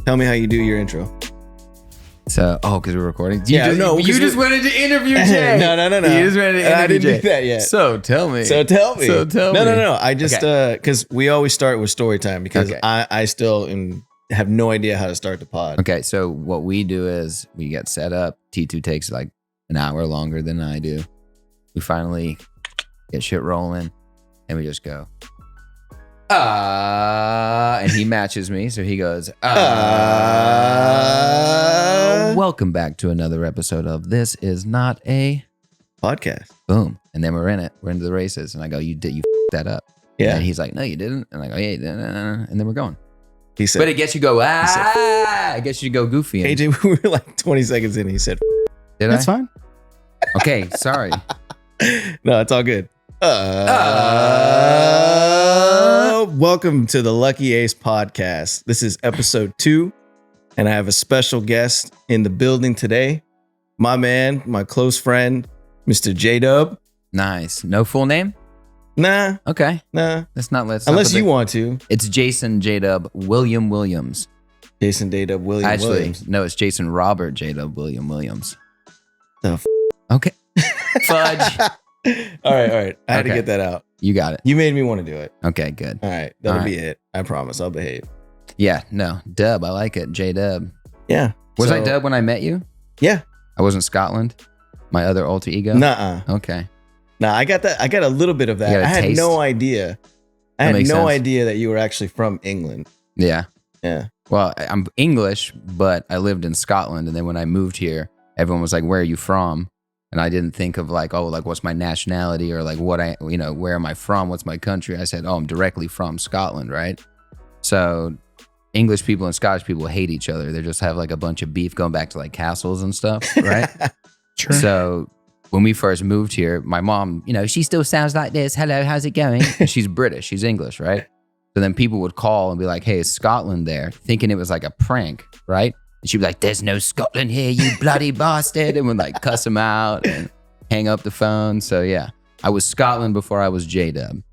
Tell me how you do your intro. So, because we're recording. You just wanted to interview Jay. No. You just wanted to interview I didn't Jay. do that yet. So tell me. No. I just because we always start with story time because Okay. I still have no idea how to start the pod. Okay, so what we do is we get set up. T2 takes like an hour longer than I do. We finally get shit rolling, and we just go. And he matches me, so he goes. Welcome back to another episode of This Is Not a Podcast. Boom, and then we're in it. We're into the races, and I go, you that up. Yeah. And he's like, no, you didn't. And I go, yeah, and then we're going. He said, but it gets you go, I guess you go goofy. AJ, we were like 20 seconds in. He said, Did That's fine. Okay, sorry. No, it's all good. Welcome to the Lucky Ace podcast. This is episode 2, and I have a special guest in the building today. My man, my close friend, Mr. J-Dub. Nice. No full name? Nah. Okay. Nah. Unless you want to. It's Jason J-Dub Williams. Jason J-Dub Williams. No, it's Jason Robert J-Dub Williams. The Okay. Fudge. All right. I had to get that out. You got it. You made me want to do it. Okay, good. All right. That'll be it. I promise. I'll behave. Yeah, no. Dub. I like it. J-Dub. Yeah. Was I Dub when I met you? Yeah. I wasn't Scotland? My other alter ego? Nuh-uh. Okay. Nah, I got that. I got a little bit of that. I had no idea. I had no idea that you were actually from England. Yeah. Yeah. Well, I'm English, but I lived in Scotland. And then when I moved here, everyone was like, where are you from? And I didn't think of like, what's my nationality or like where am I from? What's my country? I said, I'm directly from Scotland, right? So English people and Scottish people hate each other. They just have like a bunch of beef going back to like castles and stuff, right? Sure. So when we first moved here, my mom, she still sounds like this. Hello, how's it going? She's British. She's English, right? So then people would call and be like, hey, is Scotland there? Thinking it was like a prank, right? And she'd be like, there's no Scotland here, you bloody bastard. And would like cuss him out and hang up the phone. So yeah, I was Scotland before I was J-Dub.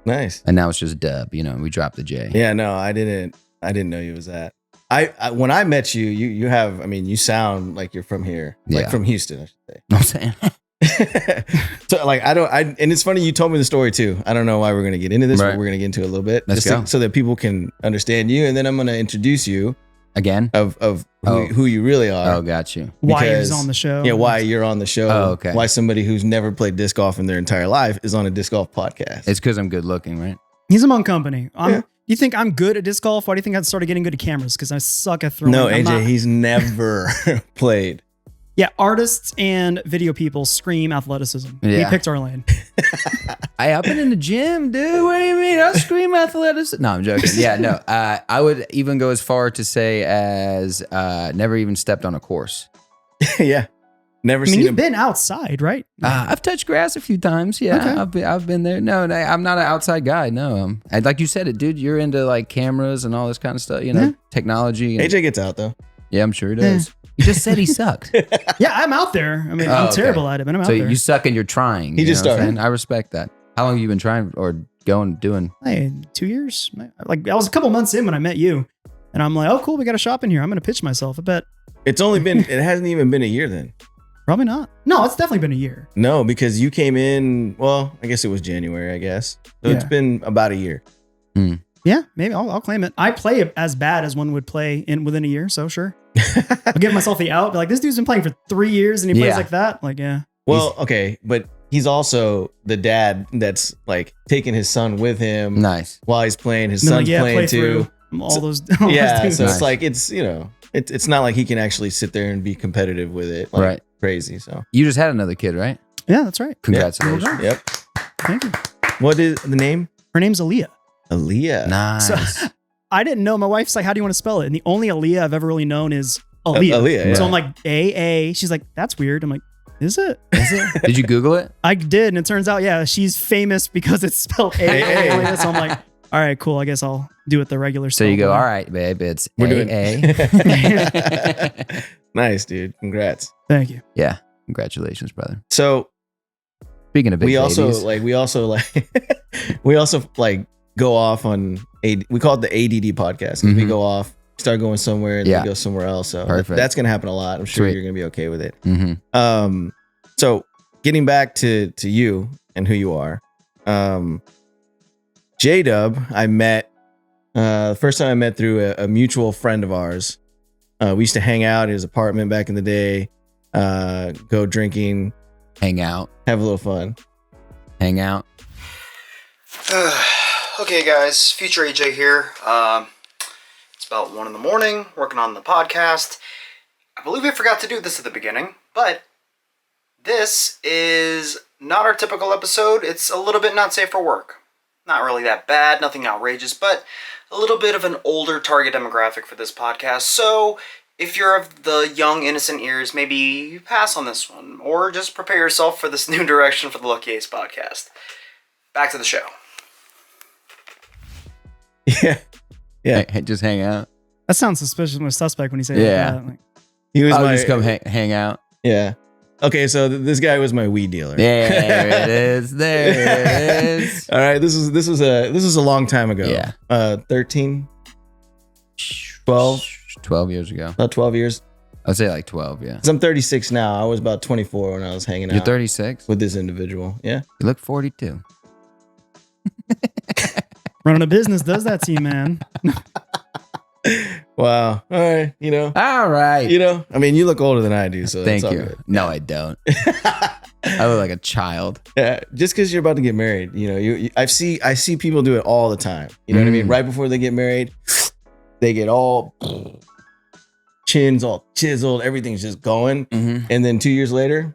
Nice. And now it's just Dub, we dropped the J. Yeah, no, I didn't know you was that. I when I met you, you sound like you're from here. Like from Houston, I should say. I'm saying. So like, and it's funny, you told me the story too. I don't know why we're going to get into this, but we're going to get into it a little bit. Let's go. So that people can understand you. And then I'm going to introduce you. Again? Of who you really are. Oh, got you. Why he's on the show. Yeah, why you're on the show. Oh, okay. Why somebody who's never played disc golf in their entire life is on a disc golf podcast. It's because I'm good looking, right? He's among company. You think I'm good at disc golf? Why do you think I started getting good at cameras? Because I suck at throwing. No, AJ, he's never played. Yeah, artists and video people scream athleticism. Yeah. We picked our lane. I've been in the gym, dude. What do you mean? I scream athleticism. No, I'm joking. Yeah, no. I would even go as far to say as never even stepped on a course. Yeah. Never seen you've him. been outside, right? I've touched grass a few times. Yeah, Okay. I've been there. No, I'm not an outside guy. No, like you said it, dude. You're into like cameras and all this kind of stuff. Technology. And, AJ gets out though. Yeah, I'm sure he does. You just said he sucked. Yeah, I'm out there. I'm terrible at it, but I'm out there. So you suck and you're trying. He just started. I respect that. How long have you been trying or doing? Hey, 2 years. Like I was a couple months in when I met you, and I'm like, oh, cool, we got a shop in here. I'm gonna pitch myself. I bet it hasn't even been a year then. Probably not. No, it's definitely been a year. No, because you came in. Well, I guess it was January. I guess so. Yeah. It's been about a year. Yeah, maybe I'll claim it. I play as bad as one would play within a year, so sure. I'll give myself the out. Be like, this dude's been playing for 3 years and he plays like that. Like, yeah. Well, okay, but he's also the dad that's like taking his son with him. Nice. While he's playing, his son's playing too. All those. So nice. it's like it's not like he can actually sit there and be be with it. Like, right. Crazy. So you just had another kid, right? Yeah, that's right. Congratulations. Yep. Thank you. What is the name? Her name's Aaliyah. Aaliyah. Nice. So, I didn't know. My wife's like, how do you want to spell it? And the only Aaliyah I've ever really known is Aaliyah. Aaliyah, yeah. So I'm like, A. She's like, that's weird. I'm like, is it? Did you Google it? I did. And it turns out, yeah, she's famous because it's spelled A. So I'm like, all right, cool. I guess I'll do it the regular So you go, all right, babe, it's A. Nice, dude. Congrats. Thank you. Yeah. Congratulations, brother. So speaking of big babies, we also go off on we call it the ADD podcast. We go off start going somewhere and then go somewhere else. So Perfect. That's going to happen a lot. I'm sure Sweet. you're going to be okay with it. Mm-hmm. So getting back to you and who you are, J-Dub, I met, the first time I met through a mutual friend of ours. We used to hang out at his apartment back in the day, go drinking, Hang out. have a little fun. Hang out. Okay, guys, future AJ here. It's about 1 a.m, working on the podcast. I believe I forgot to do this at the beginning, but this is not our typical episode. It's a little bit not safe for work. Not really that bad, nothing outrageous, but a little bit of an older target demographic for this podcast. So if you're of the young, innocent ears, maybe pass on this one, or just prepare yourself for this new direction for the Lucky Ace podcast. Back to the show. Yeah. Just hang out. That sounds suspicious, suspect when you say that. Like, He was I'll my, just come hang out. yeah. Okay, so this guy was my weed dealer. There it is. There it is. All right, this was a long time ago. Yeah. 13, 12, 12 years ago. about 12 years. I'd say like 12, yeah. 'Cause I'm 36 now. I was about 24 when I was hanging You're out 36? with this individual. Yeah. You look 42. running a business does that to you, man. Wow. All right. All right. I mean, you look older than I do, so Thank that's all you. good. No, I don't. I look like a child. Yeah, just because you're about to get married, I see people do it all the time. You know what I mean? Right before they get married, they get all chins all chiseled, everything's just going, Mm-hmm. and then 2 years later,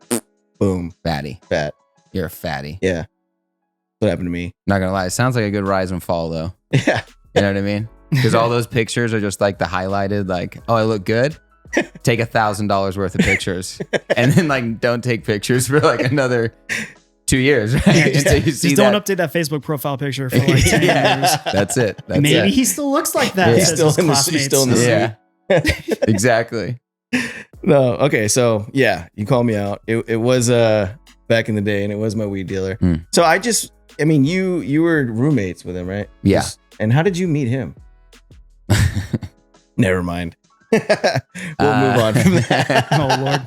boom, Fatty. fat. You're a fatty. Yeah, what happened to me? Not gonna lie. It sounds like a good rise and fall, though. Yeah, You know what I mean? Because all those pictures are just like the highlighted, like, oh, I look good. Take $1,000 worth of pictures, and then like don't take pictures for like another 2 years, right? Until you see Just that. don't update that Facebook profile picture for like 10 years. That's it. That's Maybe it. he still looks like that. Yeah. he's says still his in the classmates. he's still in the Yeah. Exactly. No, okay, so yeah, you called me out. It was back in the day, and it was my weed dealer. So I mean, you were roommates with him, right? Yeah. And how did you meet him? Never mind. We'll move on from that. Oh, Lord.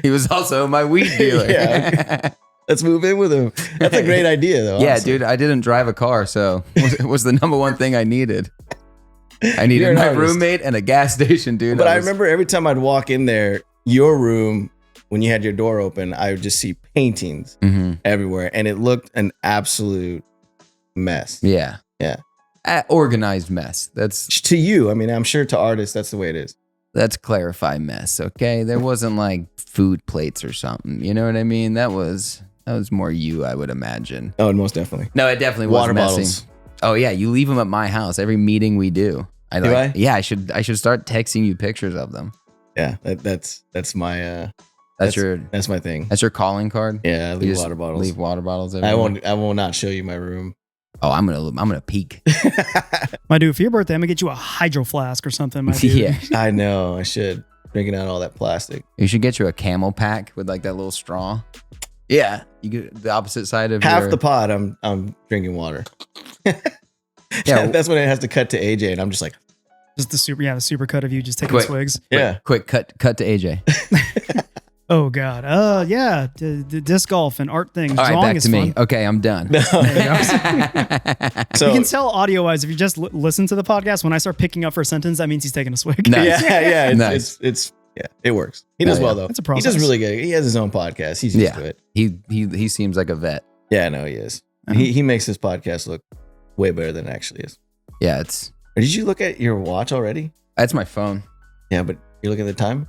He was also my weed dealer. Yeah. Let's move in with him. That's a great idea, though. Yeah, honestly. dude, I didn't drive a car, so it was the number one thing I needed. I You're needed an my artist. roommate and a gas station, dude. But I remember every time I'd walk in there, your room, when you had your door open, I would just see paintings Mhm. everywhere, and it looked an absolute mess. Yeah. Yeah. Organized mess. That's To you, I mean, I'm sure to artists, that's the way it is. let's clarify mess, okay? There wasn't like food plates or something. You know what I mean? That was more you, I would imagine. Oh, most definitely. No, it definitely was Water messy. bottles. Oh yeah, you leave them at my house every meeting we do. Do I? Yeah, I should start texting you pictures of them. Yeah, that's my That's your thing. that's your calling card. Yeah, I You leave just water bottles. Leave water bottles everywhere. I will not show you my room. Oh, I'm gonna peek. My dude, for your birthday, I'm going to get you a hydro flask or something, my dude. Yeah, I know I should. Drinking out all that plastic. you should get you a camel pack with like that little straw. Yeah, you get the opposite side of Half your, the pod, I'm drinking water. Yeah. That's when it has to cut to AJ, and I'm just like, Just the super cut of you just taking Quick. swigs. yeah. Quick cut to AJ. Oh, God. Yeah. Disc golf and art things. All right, Drawing back is to me. fun. Okay, I'm done. There you So you can tell audio wise if you just listen to the podcast. When I start picking up for a sentence, that means he's taking a swig. Nice. yeah, it's, Nice. it's yeah, it works. He does Oh, yeah. well though. It's a He process. does really good. He has his own podcast. He's used Yeah. to it. He seems like a vet. Yeah, no, he is. Uh-huh. He makes his podcast look way better than it actually is. Yeah, it's Or did you look at your watch already? that's my phone. Yeah, but you're looking at the time.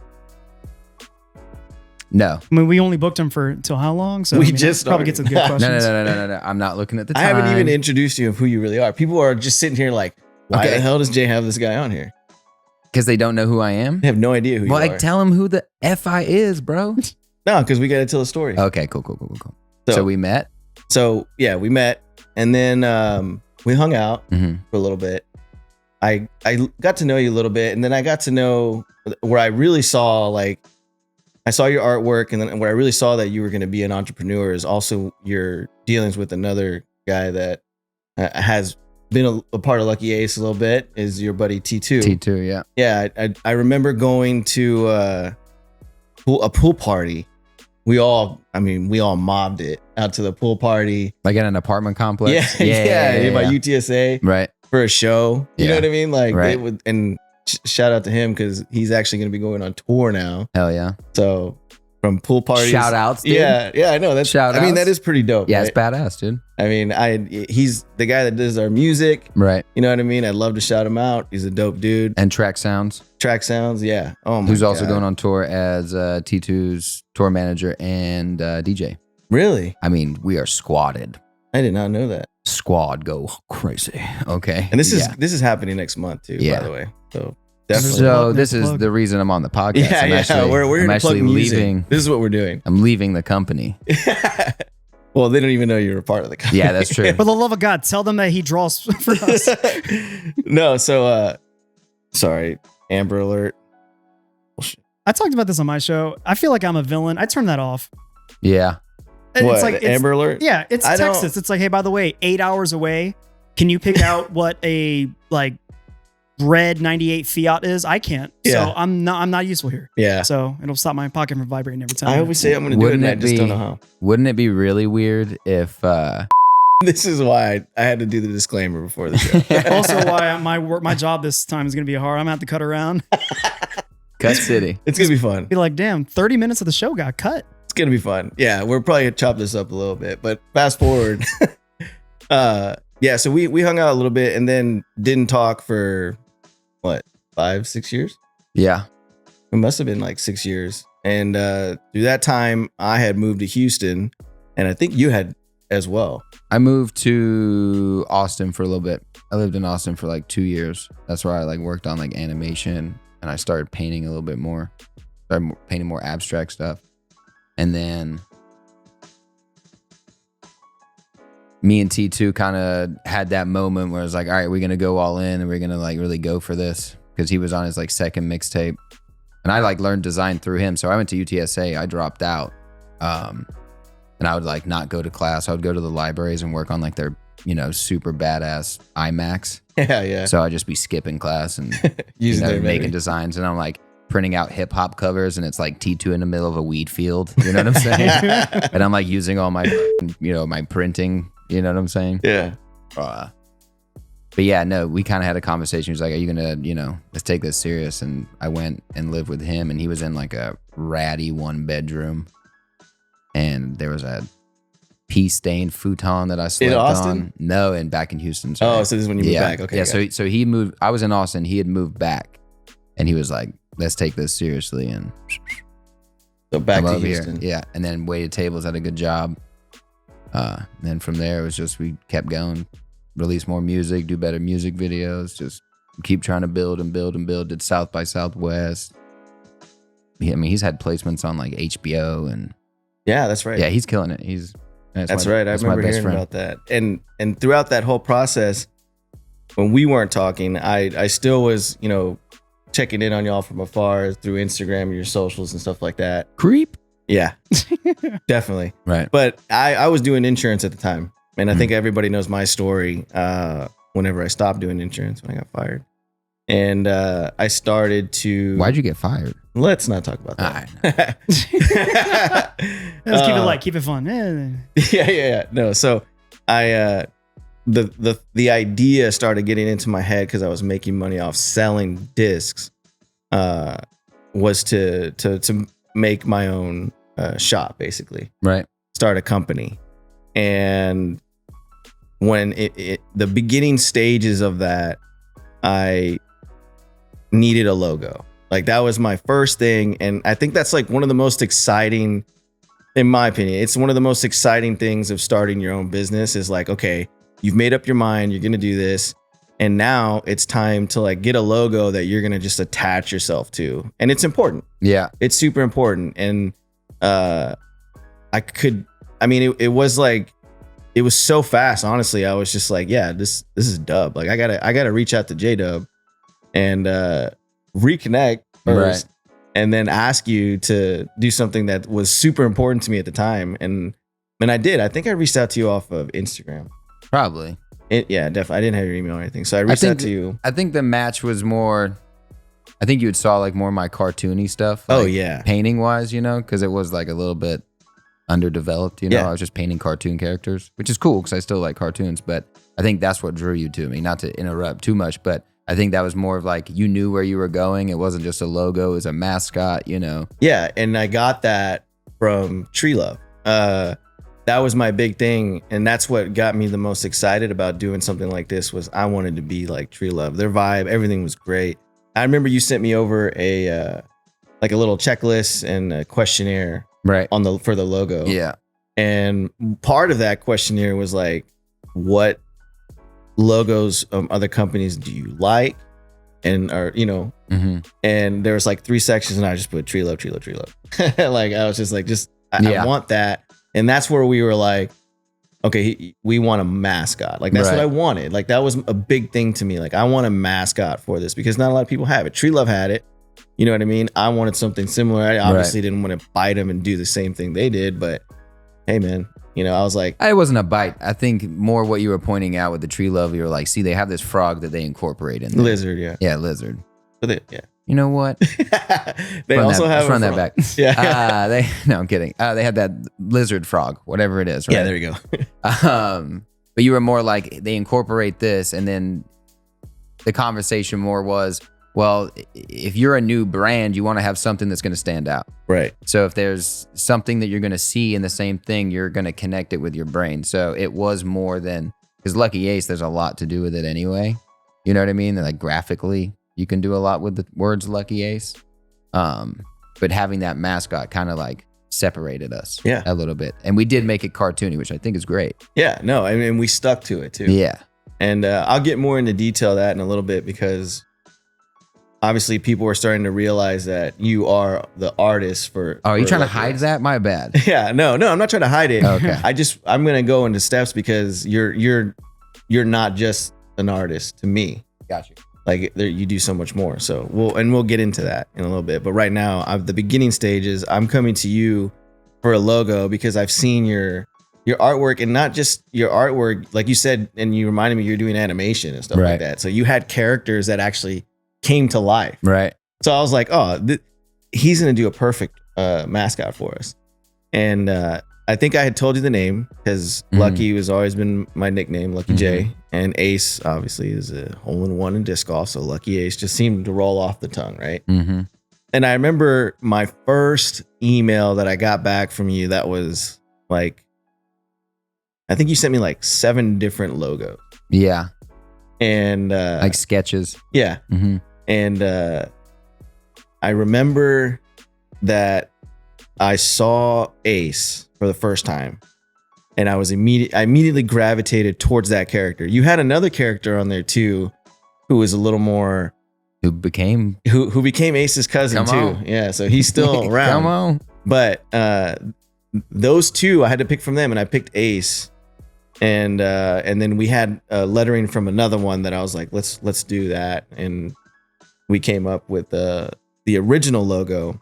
No. I mean, we only booked him for till how long? So We I mean, just that probably started. gets some good No, questions. No. I'm not looking at the I time. haven't even introduced you of who you really are. People are just sitting here like, why Okay. the hell does Jay have this guy on here? because they don't know who I am. They have no idea who Well, you like are. tell them who the FI is, bro. No, because we got to tell a story. Okay, cool. So we met. So yeah, we met, and then we hung out Mhm. for a little bit. I got to know you a little bit, and then I got to know where I really saw I saw your artwork, and then where I really saw that you were going to be an entrepreneur is also your dealings with another guy that has been a part of Lucky Ace a little bit is your buddy T2. T2, yeah. Yeah, I remember going to a pool party. We all mobbed it out to the pool party. Like in an apartment complex? Yeah, by UTSA. Right. For a show. You know what I mean? Like, right. it would, and shout out to him because he's actually going to be going on tour now. Hell yeah. So from pool parties. Shout outs, dude. Yeah, I know. Shout I mean, outs. that is pretty dope. Yeah, right? it's badass, dude. I mean, he's the guy that does our music. Right. You know what I mean? I'd love to shout him out. He's a dope dude. And Track Sounds. Track Sounds, yeah. Oh my Who's also God. going on tour as T2's tour manager and DJ. Really? I mean, we are squadded. I did not know that. Squad go crazy. Okay. And this is happening next month too, Yeah. by the way. So definitely. So this Plug. is the reason I'm on the podcast. yeah, we're here I'm to actually plug music. leaving. This is what we're doing. I'm leaving the company. Well, they don't even know you were a part of the company. Yeah, that's true. For the love of God, tell them that he draws for us. No, so sorry, Amber Alert. I talked about this on my show. I feel like I'm a villain. I turn that off. Yeah. It's What, like Amber Alert? Yeah, it's I don't- Texas. It's like, hey, by the way, 8 hours away. Can you pick out what a like red 98 Fiat is? I can't. Yeah. So I'm not useful here. Yeah. So it'll stop my pocket from vibrating every time. I always say I'm going to do it, Wouldn't and I it just be- don't know how. Wouldn't it be really weird if This is why I had to do the disclaimer before the show. Also, why my job this time is going to be hard. I'm going to have to cut around. Cut City? It's going to be fun. Be like, damn, 30 minutes of the show got cut. It's going to be fun. Yeah, we're probably going to chop this up a little bit, but fast forward. Yeah, so we hung out a little bit and then didn't talk for what, 5-6 years? Yeah. It must have been like 6 years. And through that time, I had moved to Houston, and I think you had as well. I moved to Austin for a little bit. I lived in Austin for like 2 years. That's where I like worked on like animation, and I started painting a little bit more. Started painting more abstract stuff. And then me and T2 kind of had that moment where it was like, all right, we're going to go all in and we're going to like really go for this, because he was on his like second mixtape. And I like learned design through him. So I went to UTSA. I dropped out. And I would like not go to class. I would go to the libraries and work on like their, you know, super badass iMacs. Yeah. So I'd just be skipping class and Using their making memory. designs. And I'm like printing out hip hop covers, and it's like T2 in the middle of a weed field. You know what I'm saying? And I'm like using all my, you know, my printing. You know what I'm saying? Yeah. But yeah, no, we kind of had a conversation. He was like, are you going to, you know, let's take this serious. And I went and lived with him, and he was in like a ratty 1-bedroom. And there was a pea-stained futon that I slept Austin? on. No, and back in Houston. Sorry. Oh, so this is when you moved back. Okay. Yeah, got it. so he moved. I was in Austin. He had moved back. And he was like, let's take this seriously. And So back I'm to over Houston. here. Yeah. And then waited tables, had a good job. Then from there, it was just, we kept going, release more music, do better music videos, just keep trying to build and build and build. Did South by Southwest. I mean, he's had placements on like HBO and Yeah, that's right. yeah, he's killing it. That's right. I remember hearing about that. And throughout that whole process, when we weren't talking, I still was, you know, checking in on y'all from afar through Instagram and your socials and stuff like that. Creep. Yeah, definitely. Right. But I was doing insurance at the time. And I think everybody knows my story whenever I stopped doing insurance when I got fired. And I started to... Why'd you get fired? Let's not talk about that. All right. Let's keep it light, keep it fun. Yeah. No, so I the idea started getting into my head because I was making money off selling discs. Was to make my own shop, basically. Right. Start a company. And when the beginning stages of that, I needed a logo. Like that was my first thing. And I think that's like one of the most exciting, in my opinion, it's one of the most exciting things of starting your own business is like, okay, you've made up your mind, you're going to do this. And now it's time to like get a logo that you're going to just attach yourself to. And it's important. Yeah. It's super important. And it was like, it was so fast. Honestly, I was just like, yeah, this is Dub. Like I gotta reach out to J-Dub and reconnect first, Right. and then ask you to do something that was super important to me at the time. And I did. I think I reached out to you off of Instagram. Probably. Yeah, definitely. I didn't have your email or anything, so I reached out to you. I think the match was more. I think you had saw like more of my cartoony stuff. Oh, like, yeah. painting wise, because it was like a little bit underdeveloped. Yeah. I was just painting cartoon characters, which is cool because I still like cartoons. But I think that's what drew you to me. Not to interrupt too much, but I think that was more of like you knew where you were going. It wasn't just a logo; it was a mascot. Yeah, and I got that from Tree Love. That was my big thing, and that's what got me the most excited about doing something like this. Was I wanted to be like Tree Love. Their vibe, everything was great. I remember you sent me over a like a little checklist and a questionnaire right for the logo. Yeah, and part of that questionnaire was like, what logos other companies do you like, and and there was like 3 sections, and I just put Tree Love, Tree Love, Tree Love. Like I was just like, I want that, and that's where we were like, okay, we want a mascot. Like that's what I wanted. Like that was a big thing to me. Like I want a mascot for this because not a lot of people have it. Tree Love had it. You know what I mean? I wanted something similar. I obviously didn't want to bite them and do the same thing they did, but hey, man, I was like, it wasn't a bite. I think more what you were pointing out with the Tree Love, you were like, see, they have this frog that they incorporate in there. Lizard, yeah. Yeah, lizard. But yeah. You know what? They also have. Let's run that back. Yeah. No, I'm kidding. They had that lizard frog, whatever it is. Right? Yeah, there you go. But you were more like they incorporate this, and then the conversation more was, well, if you're a new brand, you want to have something that's going to stand out. Right. So if there's something that you're going to see in the same thing, you're going to connect it with your brain. So it was more than, because Lucky Ace, there's a lot to do with it anyway. You know what I mean? Like graphically, you can do a lot with the words Lucky Ace. But having that mascot kind of like separated us a little bit. And we did make it cartoony, which I think is great. Yeah, no, I mean, we stuck to it too. Yeah. And I'll get more into detail of that in a little bit because obviously people are starting to realize that you are the artist for. Oh, are you trying to hide that? My bad. Yeah, no, I'm not trying to hide it. Okay. I'm going to go into steps because you're not just an artist to me. Gotcha. Like you do so much more. So we'll get into that in a little bit. But right now, the beginning stages, I'm coming to you for a logo because I've seen your artwork, and not just your artwork, like you said, and you reminded me you're doing animation and stuff like that. So you had characters that actually came to life. Right. So I was like, oh, he's going to do a perfect mascot for us. And I think I had told you the name because Lucky has always been my nickname, Lucky J. And Ace, obviously, is a hole-in-one in disc golf. So Lucky Ace just seemed to roll off the tongue, right? Mm-hmm. And I remember my first email that I got back from you that was like, I think you sent me like 7 different logos. Yeah. And like sketches. Yeah. Mm-hmm. And I remember that I saw Ace for the first time, and I immediately gravitated towards that character. You had another character on there too, who was a little more who became Ace's cousin too. Yeah, so he's still around. Come on. But those two, I had to pick from them, and I picked Ace. And then we had lettering from another one that I was like, let's do that, and we came up with the original logo,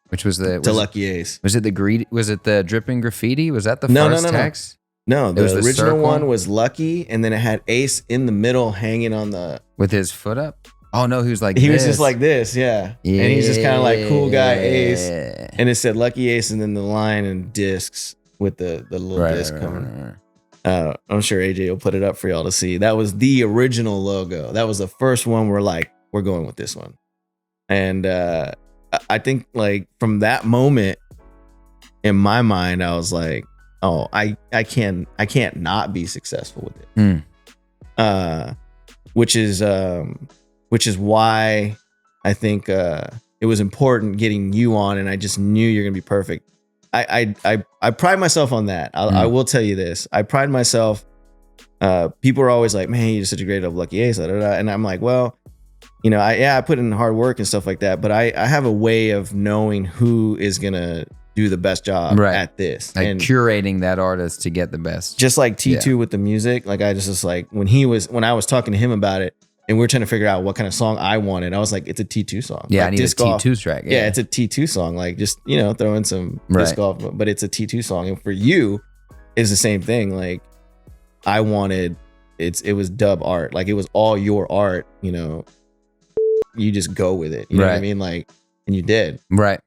which was the Lucky Ace. Was it the dripping graffiti? Was that the first text? No, the original circle one was Lucky, and then it had Ace in the middle, hanging on with his foot up. Oh no, he was like he was just like this, yeah. And he's just kind of like cool guy Ace, and it said Lucky Ace, and then the line and discs with the little disc coming. I'm sure AJ will put it up for y'all to see. That was the original logo. That was the first one we're going with this one. And I think like from that moment in my mind, I was like, oh, I can't not be successful with it. Which is why I think it was important getting you on, and I just knew you're gonna be perfect. I pride myself on that. I will tell you this. I pride myself. People are always like, man, you're such a great Lucky Ace. And I'm like, well, I put in hard work and stuff like that, but I have a way of knowing who is going to do the best job at this. Like and curating that artist to get the best. Just like T2 with the music. Like I just like when I was talking to him about it, and we were trying to figure out what kind of song I wanted. I was like, it's a T2 song. Yeah, like I need a T2 track. Yeah, it's a T2 song. Like just, throw in some disc golf, but it's a T2 song. And for you, it's the same thing. Like I wanted it was dub art. Like it was all your art, you know. You just go with it. You know what I mean? Like, and you did. Right.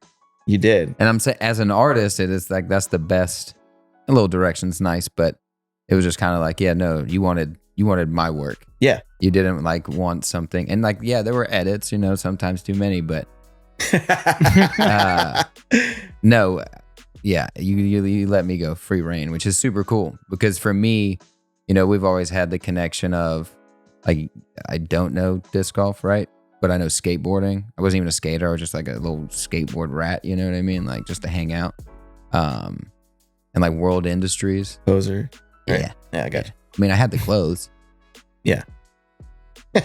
You did. And I'm saying, as an artist, it is like, that's the best. A little direction's nice, but it was just kind of like, yeah, no, you wanted my work. Yeah. You didn't like want something. And like, yeah, there were edits, you know, sometimes too many, but no, yeah, you let me go free reign, which is super cool, because for me, you know, we've always had the connection of like, I don't know disc golf, right? But I know skateboarding. I wasn't even a skater. I was just like a little skateboard rat, you know what I mean? Like just to hang out. And like World Industries. Poser. Right. Yeah. Yeah, I got you. I mean, I had the clothes. Yeah. I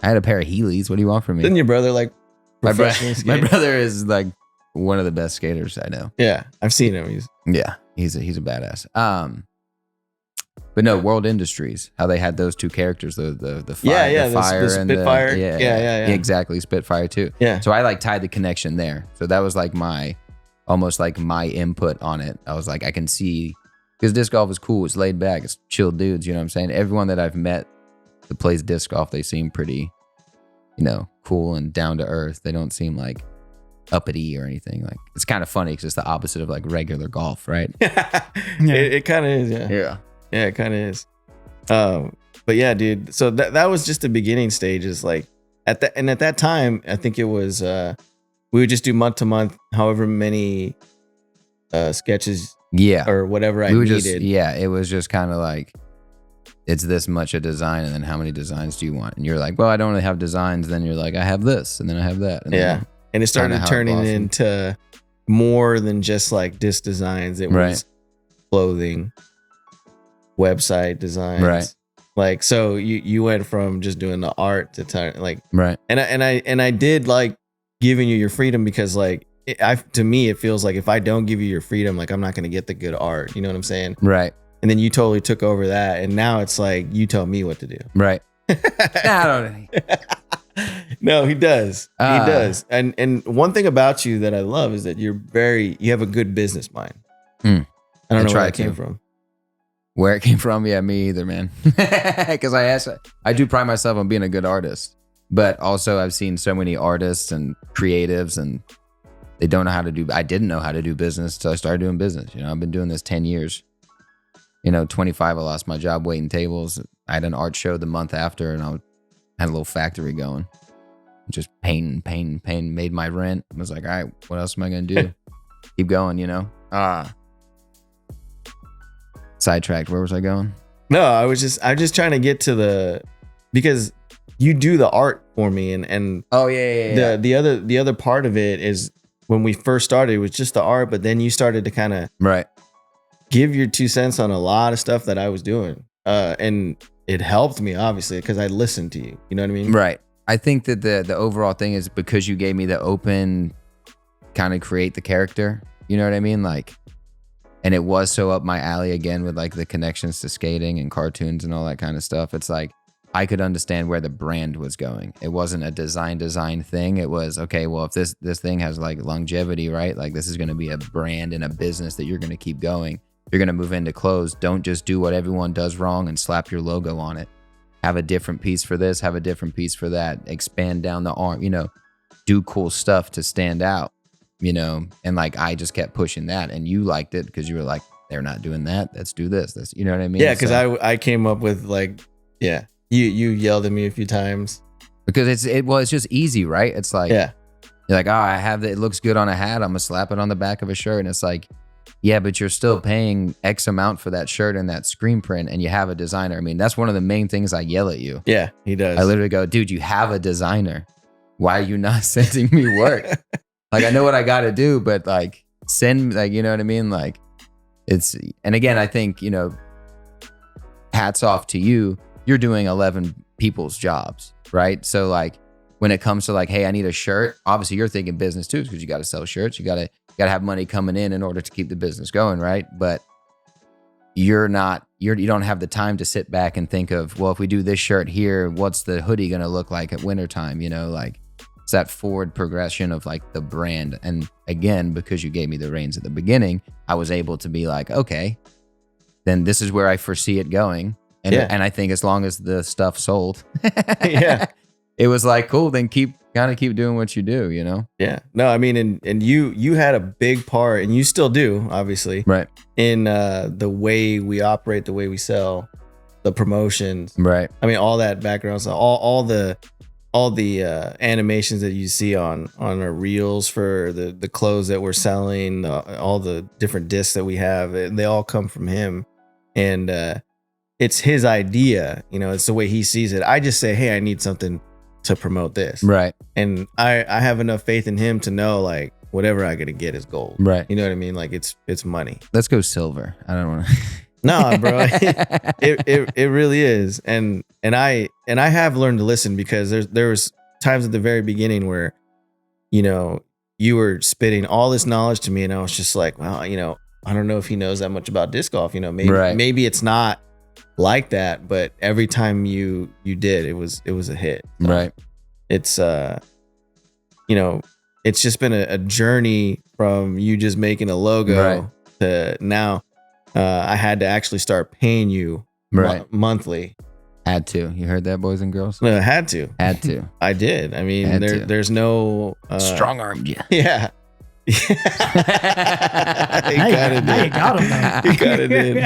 had a pair of Heelys. What do you want from me? Didn't your brother like My professionally skate? brother is like one of the best skaters I know. Yeah, I've seen him. He's a badass. But no, World Industries, how they had those two characters, the fire, the fire the and Spitfire. the Yeah. exactly, Spitfire too. Yeah. So I like tied the connection there. So that was like almost like my input on it. I was like, I can see, because disc golf is cool. It's laid back. It's chill dudes. You know what I'm saying? Everyone that I've met that plays disc golf, they seem pretty, you know, cool and down to earth. They don't seem like uppity or anything. Like, it's kind of funny because it's the opposite of like regular golf, right? It kind of is. Yeah. Yeah, it kind of is. But yeah, dude. So that was just the beginning stages. Like at that time, I think it was we would just do month to month, however many sketches, or whatever I needed. It was just kind of like, it's this much a design, and then how many designs do you want? And you're like, well, I don't really have designs. Then you're like, I have this, and then I have that. And yeah, and it started turning into more than just like disc designs. It was clothing, website designs, right? Like, so you went from just doing the art to like, right? And I did like giving you your freedom, because like to me it feels like if I don't give you your freedom, like I'm not going to get the good art. You know what I'm saying? Right. And then you totally took over that, and now it's like you tell me what to do. Right. I don't know. No, he does. He does. And one thing about you that I love is that you have a good business mind. I don't know where that came from. Where it came from? Yeah, me either, man. Because I do pride myself on being a good artist, but also I've seen so many artists and creatives, and they don't know how to do. I didn't know how to do business until I started doing business. You know, I've been doing this 10 years. You know, 25, I lost my job waiting tables. I had an art show the month after, and I had a little factory going. Just painting, made my rent. I was like, all right, what else am I going to do? Keep going, you know? Sidetracked. Where was I going? No, I'm just trying to get to because you do the art for me, and oh yeah. The other part of it is when we first started, it was just the art, but then you started to kind of give your 2 cents on a lot of stuff that I was doing, and it helped me obviously because I listened to you. You know what I mean? Right. I think that the overall thing is because you gave me the open kind of create the character. You know what I mean? Like. And it was so up my alley again with like the connections to skating and cartoons and all that kind of stuff. It's like I could understand where the brand was going. It wasn't a design thing. It was, okay, well, if this thing has like longevity, right? Like this is going to be a brand and a business that you're going to keep going. You're going to move into clothes. Don't just do what everyone does wrong and slap your logo on it. Have a different piece for this, have a different piece for that. Expand down the arm, you know, do cool stuff to stand out. You know, and like I just kept pushing that, and you liked it because you were like, they're not doing that. Let's do this. You know what I mean? Yeah, because I came up with like, you yelled at me a few times because it's just easy, right? It's like, you're like, oh, I have it looks good on a hat. I'm gonna slap it on the back of a shirt, and it's like, yeah, but you're still paying X amount for that shirt and that screen print, and you have a designer. I mean, that's one of the main things I yell at you. Yeah, he does. I literally go, dude, you have a designer. Why are you not sending me work? Like, I know what I got to do, but like send, like, you know what I mean? Like and again, I think, you know, hats off to you. You're doing 11 people's jobs, right? So like when it comes to like, hey, I need a shirt, obviously you're thinking business too, because you got to sell shirts. You got to have money coming in order to keep the business going, right? But you don't have the time to sit back and think of, well, if we do this shirt here, what's the hoodie going to look like at wintertime? You know, like, that forward progression of like the brand. And again, because you gave me the reins at the beginning, I was able to be like, okay, then this is where I foresee it going. And I think as long as the stuff sold, Yeah. it was like, cool, then keep doing what you do, you know? Yeah. No, I mean, and you had a big part, and you still do, obviously, Right. in the way we operate, the way we sell, the promotions. Right. I mean, all that background stuff, all the animations that you see on our reels for the clothes that we're selling, all the different discs that we have, they all come from him, and it's his idea. You know, it's the way he sees it. I just say, hey, I need something to promote this, Right. and I have enough faith in him to know, like, whatever I gotta get is gold. Right. You know what I mean? Like, it's money. Let's go silver. I don't want to. No, bro, it really is, and I have learned to listen, because there was times at the very beginning where, you know, you were spitting all this knowledge to me, and I was just like, well, you know, I don't know if he knows that much about disc golf. You know, maybe it's not like that, but every time you did, it was a hit. So Right. it's you know, it's just been a journey from you just making a logo to now. I had to actually start paying you monthly. Had to. You heard that, boys and girls? No, I had to. Had to. I did. I mean, there's no Strong armed you. Yeah. He Now you got him, though. He got it in.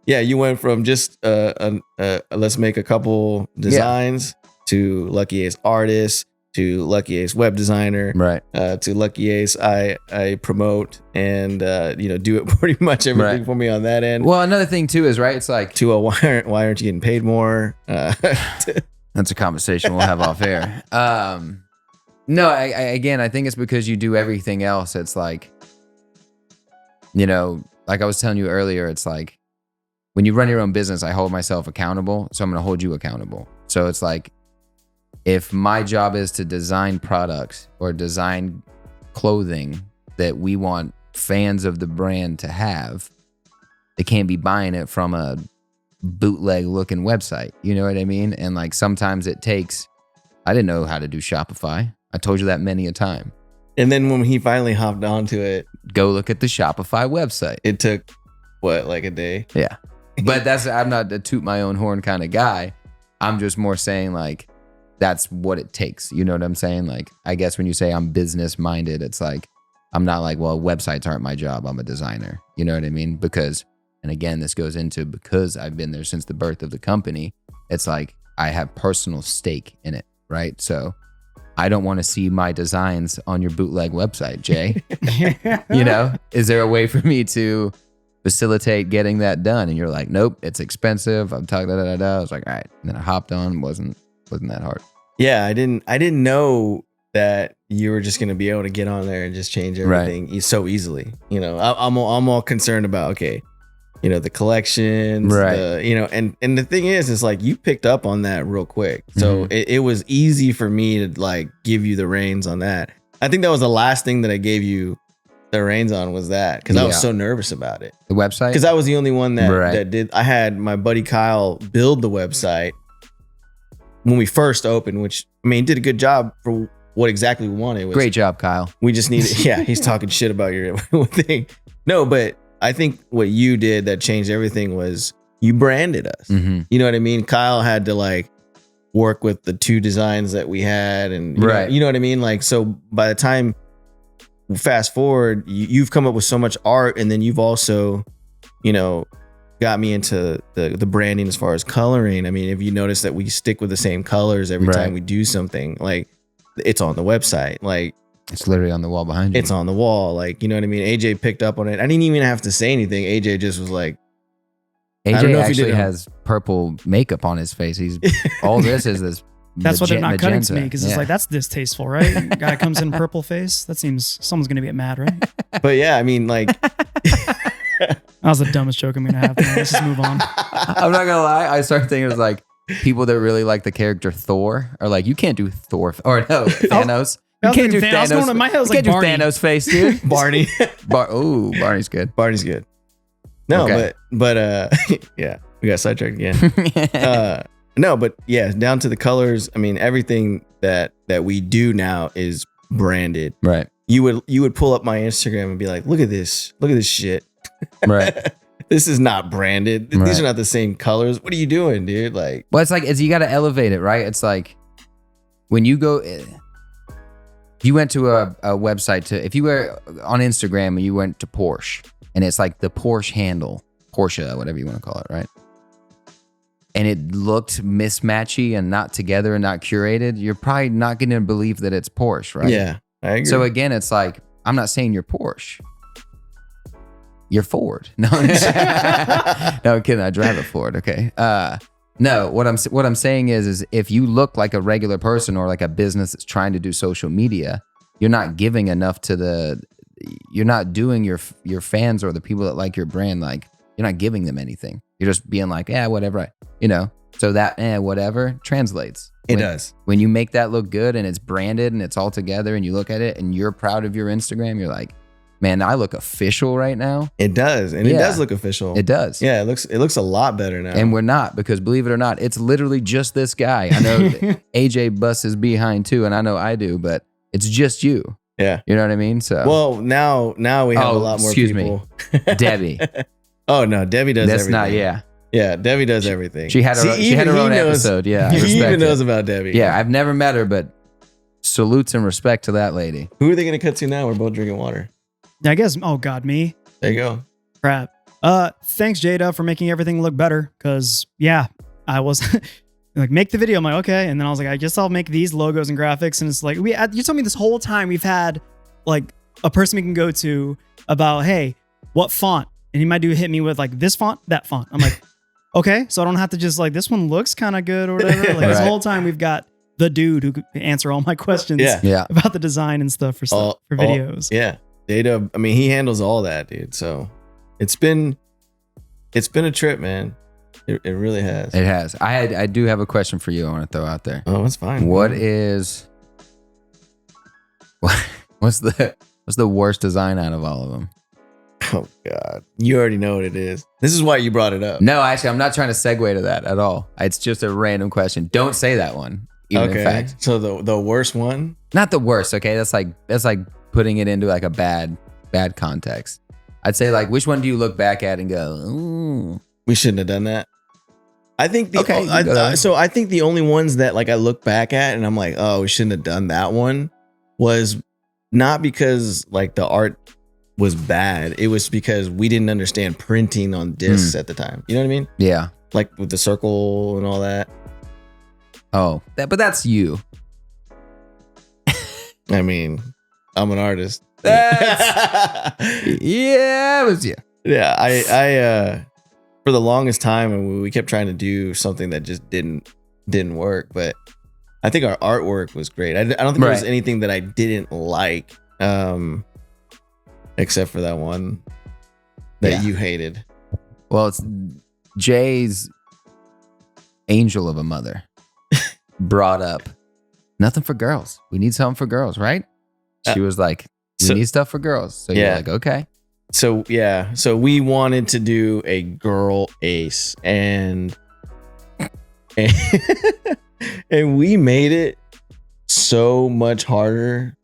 Yeah, you went from just let's make a couple designs to Lucky Ace artist to Lucky Ace web designer, Right. To Lucky Ace I promote and you know, do it pretty much everything for me on that end. Well, another thing too is, right, it's like, To why aren't you getting paid more? that's a conversation we'll have off air. No, I think it's because you do everything else. It's like, you know, like I was telling you earlier, it's like when you run your own business, I hold myself accountable. So I'm going to hold you accountable. So it's like, if my job is to design products or design clothing that we want fans of the brand to have, they can't be buying it from a bootleg looking website. You know what I mean? And like sometimes it takes, I didn't know how to do Shopify. I told you that many a time. And then when he finally hopped onto it, Go look at the Shopify website. it took what, like a day? Yeah. But I'm not a toot my own horn kind of guy. I'm just more saying like, that's what it takes. You know what I'm saying? Like, I guess when you say I'm business minded, it's like, I'm not like, well, websites aren't my job. I'm a designer. You know what I mean? Because, and again, this goes into, because I've been there since the birth of the company, it's like I have personal stake in it, right? So I don't want to see my designs on your bootleg website, Jay. You know, is there a way for me to facilitate getting that done? And you're like, nope, it's expensive. I'm talking I was like, all right. And then I hopped on. Wasn't that hard. Yeah, I didn't know that you were just gonna be able to get on there and just change everything so easily. You know, I'm all concerned about, okay, you know, the collections, right? You know, and the thing is like you picked up on that real quick, so it was easy for me to like give you the reins on that. I think that was the last thing that I gave you the reins on, was that, because I was so nervous about it. The website, because I was the only one that did. I had my buddy Kyle build the website when we first opened, which, I mean, did a good job for what exactly we wanted. Great job, Kyle. We just needed, yeah, he's talking shit about your thing. No, but I think what you did that changed everything was you branded us. Mm-hmm. You know what I mean? Kyle had to like work with the two designs that we had, and you know what I mean? Like, so by the time, fast forward, you've come up with so much art, and then you've also, you know, got me into the branding as far as coloring. I mean, if you notice that we stick with the same colors every time we do something, like it's on the website, like it's literally on the wall behind you. It's on the wall, like, you know what I mean? AJ picked up on it. I didn't even have to say anything. AJ just was like, AJ actually has purple makeup on his face. He's all this is this. That's what they're not cutting to me, because it's Yeah. like, that's distasteful, right? Guy comes in purple face. That seems someone's gonna get mad, right? But yeah, I mean, like, That was the dumbest joke I'm gonna have. Man. Let's just move on. I'm not gonna lie. I started thinking it was like people that really like the character Thor are like, you can't do Thor or no Thanos. You can't do Thanos. My head was You like can't do Barney. Thanos face, dude. Barney. Ooh, Barney's good. Barney's good. No, Okay. but yeah, we got sidetracked again. No, but yeah, down to the colors. I mean, everything that we do now is branded. Right. You would pull up my Instagram and be like, look at this shit. Right. This is not branded. Right. These are not the same colors. What are you doing, dude? Like, Well, it's like you got to elevate it, right? It's like when you go, if you went to a website if you were on Instagram and you went to Porsche and it's like the Porsche handle, Porsche, whatever you want to call it, right? And it looked mismatchy and not together and not curated, you're probably not going to believe that it's Porsche, right? yeah, I agree. So again, it's like, I'm not saying you're Porsche. You're Ford. No, no, I'm kidding. I drive a Ford. Okay. No, what I'm saying is if you look like a regular person or like a business that's trying to do social media, you're not giving enough to you're not doing your fans or the people that like your brand, like you're not giving them anything. You're just being like, yeah, whatever. So that whatever translates. It does. When you make that look good and it's branded and it's all together and you look at it and you're proud of your Instagram, you're like, man, I look official right now. It does. And it does look official. It does. Yeah, it looks a lot better now. And we're not, because believe it or not, it's literally just this guy. I know AJ busts his behind too, and I know I do, but it's just you. Yeah. You know what I mean? So well, now we have a lot more people. Debbie. Oh no, Debbie does That's everything. not, yeah. Yeah, Debbie does everything. She had her own episode. Yeah. He even knows about Debbie. Yeah, I've never met her, but salutes and respect to that lady. Who are they going to cut to now? We're both drinking water. I guess. Oh God, me. There you go. Crap. Thanks Jada for making everything look better. Cause yeah, I was like, make the video. I'm like, okay. And then I was like, I guess I'll make these logos and graphics. And it's like, you told me this whole time we've had like a person we can go to about, hey, what font? And he might hit me with like this font, that font. I'm like, okay. So I don't have to just like, this one looks kind of good or whatever. Like this whole time we've got the dude who could answer all my questions about the design and stuff for videos. Yeah. Data, I mean, he handles all that, dude. So it's been a trip, man. It really has. It has. I do have a question for you I want to throw out there. Oh, that's fine. What's the worst design out of all of them? Oh God, you already know what it is. This is why you brought it up. No, actually, I'm not trying to segue to that at all. It's just a random question. Don't say that one. Even in fact. So the worst one? Not the worst. Okay, that's like putting it into like a bad context. I'd say like, which one do you look back at and go, ooh, we shouldn't have done that? I think I think the only ones that like I look back at and I'm like, oh, we shouldn't have done that one was not because like the art was bad. It was because we didn't understand printing on discs at the time. You know what I mean? Yeah. Like with the circle and all that. Oh, but that's you. I mean, I'm an artist. Yeah, it was you. Yeah, I for the longest time, and we kept trying to do something that just didn't work. But I think our artwork was great. I don't think there was anything that I didn't like, except for that one that you hated. Well, it's Jay's angel of a mother brought up nothing for girls. We need something for girls, right? She was like, we need stuff for girls. So you're like, okay. So we wanted to do a girl ace and we made it so much harder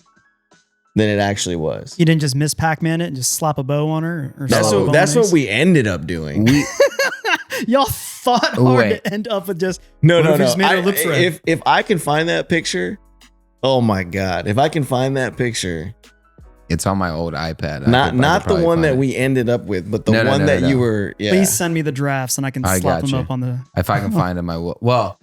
than it actually was. You didn't just miss Pac-Man it and just slap a bow on her? Or that's what we ended up doing. Y'all thought hard to end up with just... No. Just made her lips red? If I can find that picture, oh my God. If I can find that picture... It's on my old iPad. Not the one that we ended up with, but the one that you were... Yeah. Please send me the drafts and I can slap them up on the... If I can find them, I will. Well...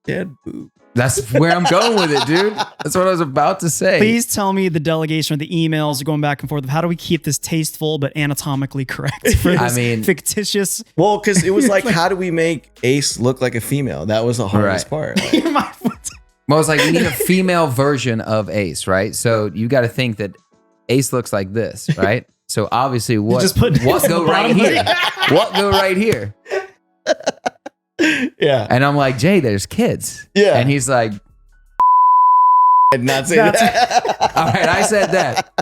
Dead boob. That's where I'm going with it, dude. That's what I was about to say. Please tell me the delegation or the emails are going back and forth of how do we keep this tasteful but anatomically correct for this fictitious... Well, because it was like, how do we make Ace look like a female? That was the hardest part. Like, well, it's like you need a female version of Ace, right? So you got to think that Ace looks like this, right? So obviously, what go right here? What go right here? Yeah. And I'm like, Jay, there's kids. Yeah. And he's like, I did not say that. All right, I said that.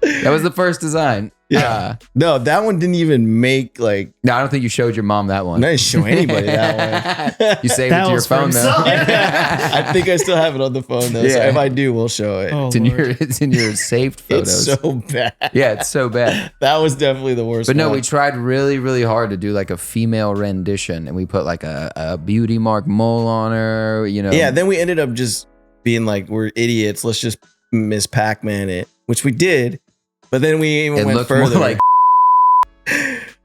That was the first design. Yeah. No, that one didn't even make like. No, I don't think you showed your mom that one. I didn't show anybody that one. You saved it to your phone though. I think I still have it on the phone though. So Yeah. if I do, we'll show it. Oh, It's in your saved photos. It's so bad. Yeah, it's so bad. That was definitely the worst. But no, one. we tried really, really hard to do like a female rendition, and we put like a beauty mark mole on her. You know. Yeah. Then we ended up just being like, we're idiots. Let's just Miss Pac-Man it, which we did. But then we even It went looked further. more like.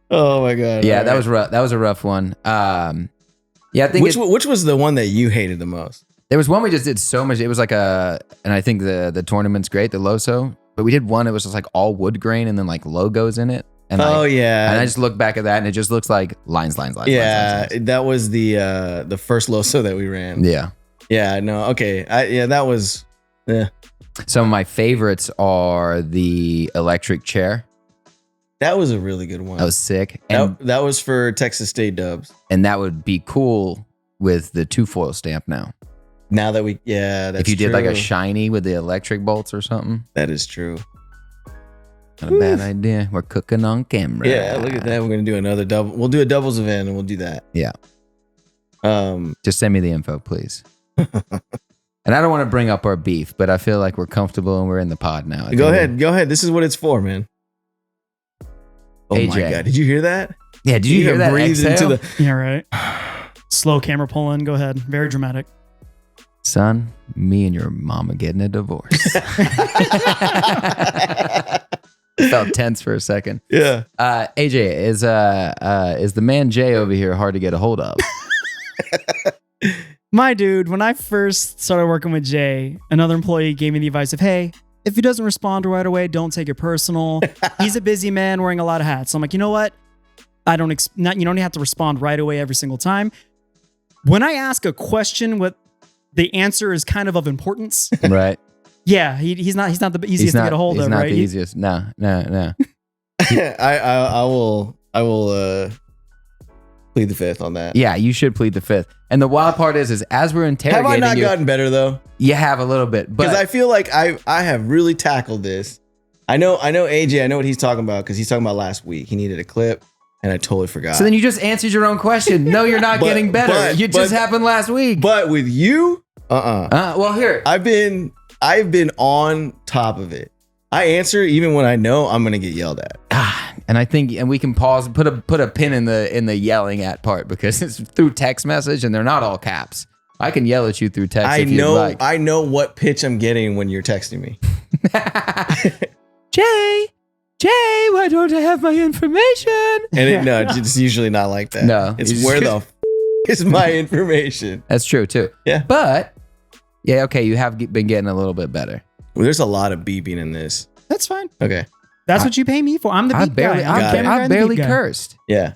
Oh my god. Yeah, All that right. was rough. That was a rough one. Yeah, I think Which was the one that you hated the most? there was one we just did so much. It was like and I think the tournament's great, the Loso. But we did one. It was just like all wood grain and then like logos in it. And yeah. And I just look back at that and it just looks like lines. Yeah, that was the first Loso that we ran. Yeah. Yeah, no, okay. That was Some of my favorites are the electric chair. that was a really good one. That was sick. And that was for Texas State Dubs. and that would be cool with the 2-foil stamp now. Now that that's if you did like a true. shiny with the electric bolts or something. That is true. Not a bad idea. We're cooking on camera. Yeah, look at that. We're gonna do another double. We'll do a doubles event and we'll do that. Yeah. Um Just send me the info, please. And I don't want to bring up our beef, but I feel like we're comfortable and we're in the pod now. Go ahead. This is what it's for, man. Oh my AJ. god, did you hear that? Yeah, did you hear that breathe exhale? Yeah, right. Slow camera pull in. Go ahead. Very dramatic. Son, me and your mama getting a divorce. Felt tense for a second. Yeah. AJ, is the man Jay over here hard to get a hold of? My dude, when I first started working with Jay, another employee gave me the advice of, hey, if he doesn't respond right away, don't take it personal. He's a busy man wearing a lot of hats. So I'm like, you know what? You don't have to respond right away every single time. When I ask a question with the answer is kind of importance, Right. yeah, he's not the easiest to get a hold of, He's not right? the easiest. No. I will plead the fifth on that. Yeah, you should plead the fifth. And the wild part is as we're Have interrogating I not you, gotten better though? you have a little bit, Because but I feel like I have really tackled this. I know AJ, I know what he's talking about because he's talking about last week. He needed a clip and I totally forgot. so then you just answered your own question. No, you're not But- getting better. but- It just but- happened last week. But with you, Well, here. I've been on top of it. I answer even when I know I'm gonna get yelled at. And I think, and we can pause, put a pin in the yelling at part because it's through text message and they're not all caps. I can yell at you through text if you'd like. I know what pitch I'm getting when you're texting me. Jay, why don't I have my information? And it's usually not like that. No, It's it's where just- the is my information. That's true too. Yeah. But yeah, okay, you have been getting a little bit better. Well, there's a lot of beeping in this. That's fine. Okay. That's what you pay me for. I'm the beat guy. I I'm the barely beat guy. cursed. Yeah.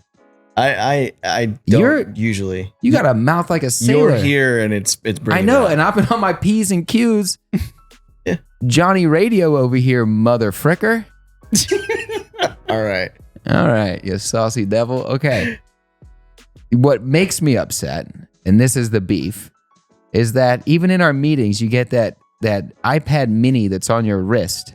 I don't You're- usually. You got a mouth like a sailor. You're here and it's bringing I know, it up. and I've been on my P's and Q's. Yeah. Johnny Radio over here, mother fricker. All right. All right, you saucy devil. Okay. What makes me upset, and this is the beef, is that even in our meetings, you get that iPad mini that's on your wrist.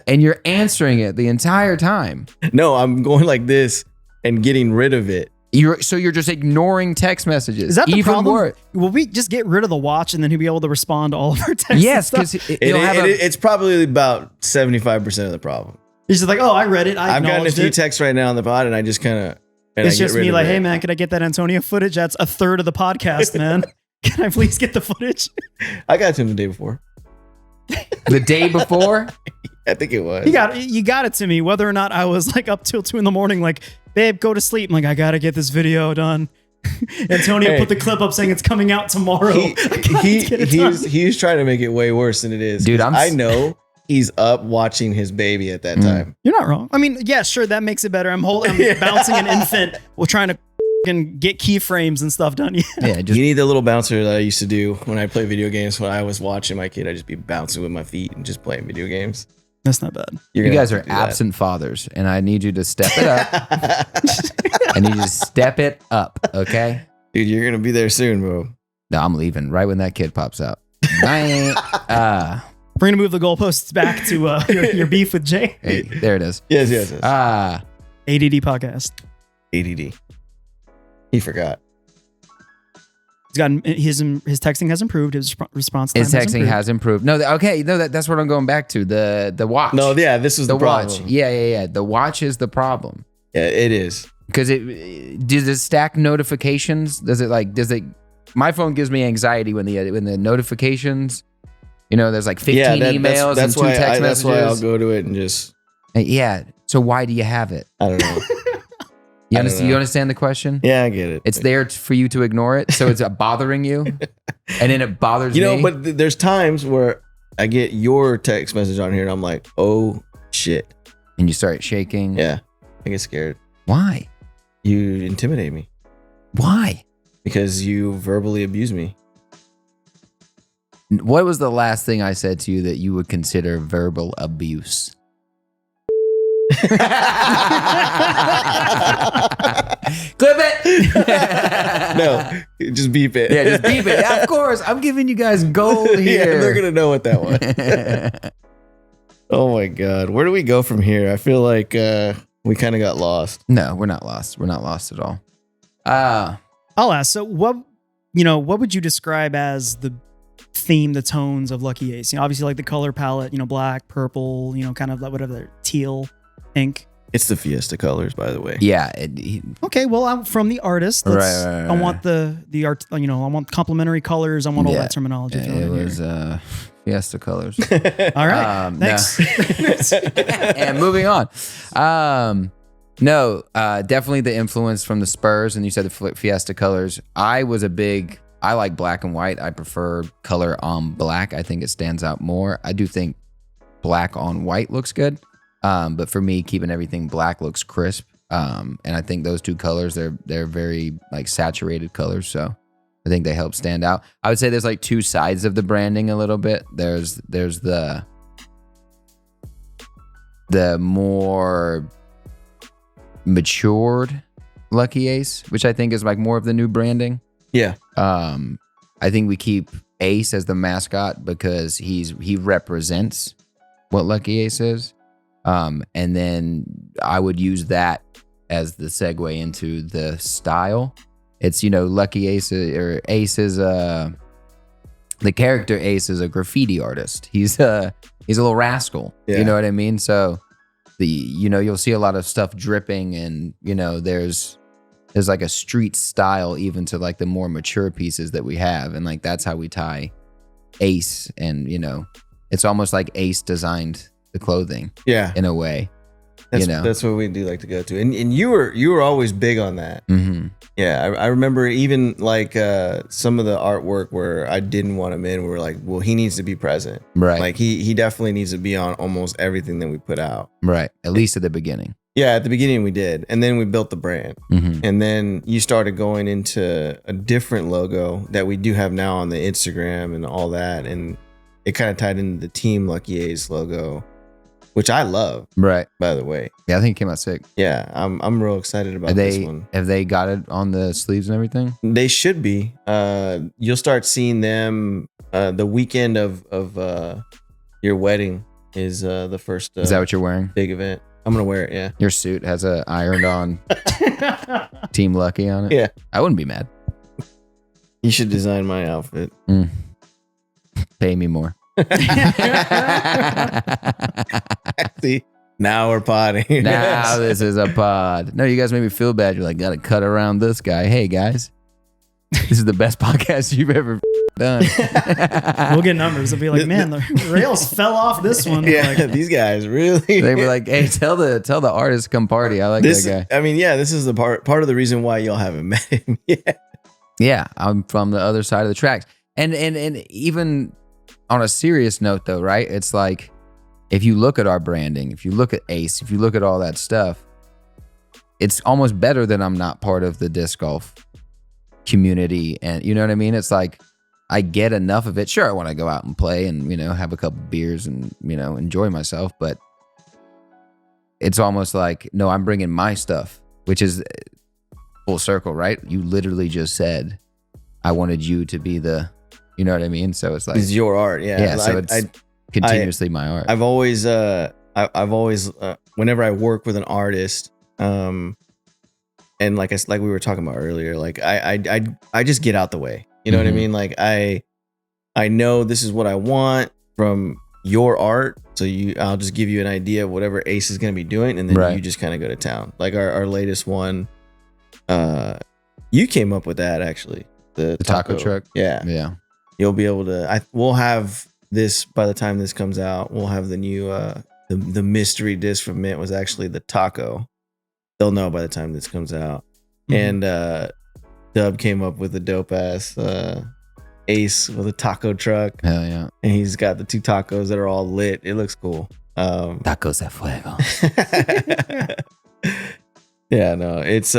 And you're answering it the entire time. No, I'm going like this and getting rid of it. You're just ignoring text messages. Is that the even problem? worse? Will we just get rid of the watch and then he'll be able to respond to all of our texts? Yes, and stuff? because It's probably about 75% of the problem. He's just like, oh, I read it. I've gotten a acknowledged few it. texts right now on the pod and I just kind of. It's just me like, hey man, could I get that Antonio footage? That's a third of the podcast, man. Can I please get the footage? I got it to him the day before. the day before. I think it was. You got it to me, whether or not I was like up till 2 a.m, like, babe, go to sleep. I'm like, I gotta get this video done. Antonio put the clip up saying it's coming out tomorrow. He was trying to make it way worse than it is. Dude, I know he's up watching his baby at that time. You're not wrong. I mean, yeah, sure, that makes it better. I'm bouncing an infant while trying to get keyframes and stuff done. Yeah, just You need the little bouncer that I used to do when I play video games. When I was watching my kid, I'd just be bouncing with my feet and just playing video games. That's not bad. you guys are absent fathers, and I need you to step it up. I need you to step it up, okay? Dude, you're gonna be there soon, bro. No, I'm leaving right when that kid pops out. Bye. We're gonna move the goalposts back to your beef with Jay. Hey, there it is. Yes. ADD podcast. ADD. He forgot. He's gotten his texting has improved. His response time His texting has improved. No, that's what I'm going back to. The watch. No, yeah, this is the watch. problem. Yeah. The watch is the problem. Yeah, it is. Because does it stack notifications? Does it? My phone gives me anxiety when the notifications. There's like 15 emails and 2 text messages. That's why I'll go to it and just. Yeah. So why do you have it? I don't know. You understand the question? Yeah, I get it. It's there for you to ignore it, so it's bothering you, and then it bothers me. But there's times where I get your text message on here, and I'm like, oh shit, and you start shaking. Yeah, I get scared. Why? You intimidate me. Why? Because you verbally abuse me. What was the last thing I said to you that you would consider verbal abuse? Clip it. No, just beep it. Yeah, just beep it. Yeah, of course. I'm giving you guys gold here. Yeah, they're gonna know what that was. Oh my god, where do we go from here? I feel like we kind of got lost. No, we're not lost. We're not lost at all. I'll ask. So what would you describe as the theme, the tones of Lucky Ace? Obviously like the color palette, black, purple, kind of like whatever, teal, pink. It's the Fiesta colors, by the way. Yeah. Okay, well, I'm from the artist. Right. I want the art. I want complementary colors. I want all that terminology. It was Fiesta colors. All right. Thanks. No. And moving on. Definitely the influence from the Spurs, and you said the Fiesta colors. I like black and white. I prefer color on black. I think it stands out more. I do think black on white looks good. But for me, keeping everything black looks crisp. And I think those two colors, they're very like saturated colors. So I think they help stand out. I would say there's like two sides of the branding a little bit. There's the more matured Lucky Ace, which I think is like more of the new branding. Yeah. I think we keep Ace as the mascot because he represents what Lucky Ace is. And then I would use that as the segue into the style. It's, Lucky Ace or Ace is the character Ace is a graffiti artist. He's a little rascal. Yeah. You know what I mean? So you'll see a lot of stuff dripping and, there's like a street style even to like the more mature pieces that we have. And like, that's how we tie Ace. And, it's almost like Ace designed the clothing. Yeah. In a way. That's what we do like to go to. And you were always big on that. Mm-hmm. Yeah. I remember even like some of the artwork where I didn't want him in. We were like, well, he needs to be present. Right. Like he definitely needs to be on almost everything that we put out. Right. At least at the beginning. Yeah, at the beginning we did. And then we built the brand. Mm-hmm. And then you started going into a different logo that we do have now on the Instagram and all that. And it kind of tied into the Team Lucky Ace logo, which I love. Right. By the way. Yeah, I think it came out sick. Yeah, I'm real excited about this one. Have they got it on the sleeves and everything? They should be. You'll start seeing them the weekend of your wedding is the first. Is that what you're wearing? Big event. I'm gonna wear it. Yeah. Your suit has a ironed on Team Lucky on it. Yeah. I wouldn't be mad. You should design my outfit. Pay me more. See, now we're podding. Now this is a pod. No, you guys made me feel bad. You're like, gotta cut around this guy. Hey guys, this is the best podcast you've ever done. We'll get numbers. They'll be like, man, the rails fell off this one. Yeah, like, these guys really. They were like, hey, tell the artist come party. I like this, that guy. I mean, yeah, this is the part of the reason why y'all haven't met him yet. Yeah, I'm from the other side of the tracks, and even on a serious note, though, right? It's like if you look at our branding, if you look at Ace, if you look at all that stuff, it's almost better that I'm not part of the disc golf community, and you know what I mean? It's like I get enough of it. Sure, I want to go out and play and, have a couple beers and, enjoy myself. But it's almost like, no, I'm bringing my stuff, which is full circle, right? You literally just said, I wanted you to be the, you know what I mean? So it's like, it's your art. Yeah. Yeah. So continuously my art. I've always whenever I work with an artist, and like we were talking about earlier, like I just get out the way. You know what I mean? Like I know this is what I want from your art, so I'll just give you an idea of whatever Ace is going to be doing, and then you just kind of go to town. Like our latest one, you came up with that actually. The taco truck. Yeah. You'll be able to. We'll have this by the time this comes out. We'll have the new the mystery disc from Mint was actually the taco. They'll know by the time this comes out. And Dub came up with a dope ass Ace with a taco truck. Hell yeah! And he's got the 2 tacos that are all lit. It looks cool. Tacos a fuego. Yeah, no, it's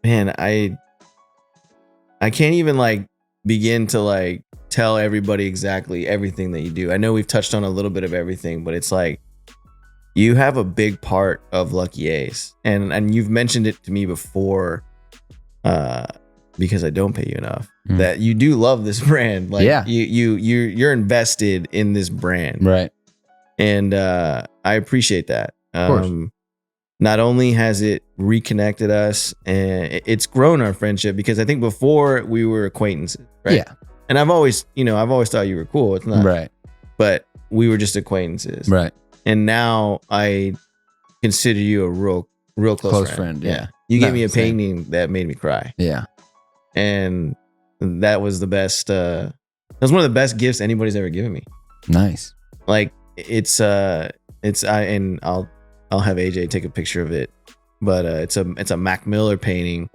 man, I can't even like begin to like tell everybody exactly everything that you do. I know we've touched on a little bit of everything, but it's like you have a big part of Lucky Ace, and you've mentioned it to me before, because I don't pay you enough, that you do love this brand. Like you're invested in this brand, right? And I appreciate that. Of course. Not only has it reconnected us, and it's grown our friendship, because I think before we were acquaintances, right? Yeah. And I've always thought you were cool. It's not right, but we were just acquaintances, right? And now I consider you a real close friend. Yeah. You gave me a painting that made me cry. Yeah. And that was the best. That was one of the best gifts anybody's ever given me. Nice. Like I'll have AJ take a picture of it, but it's a Mac Miller painting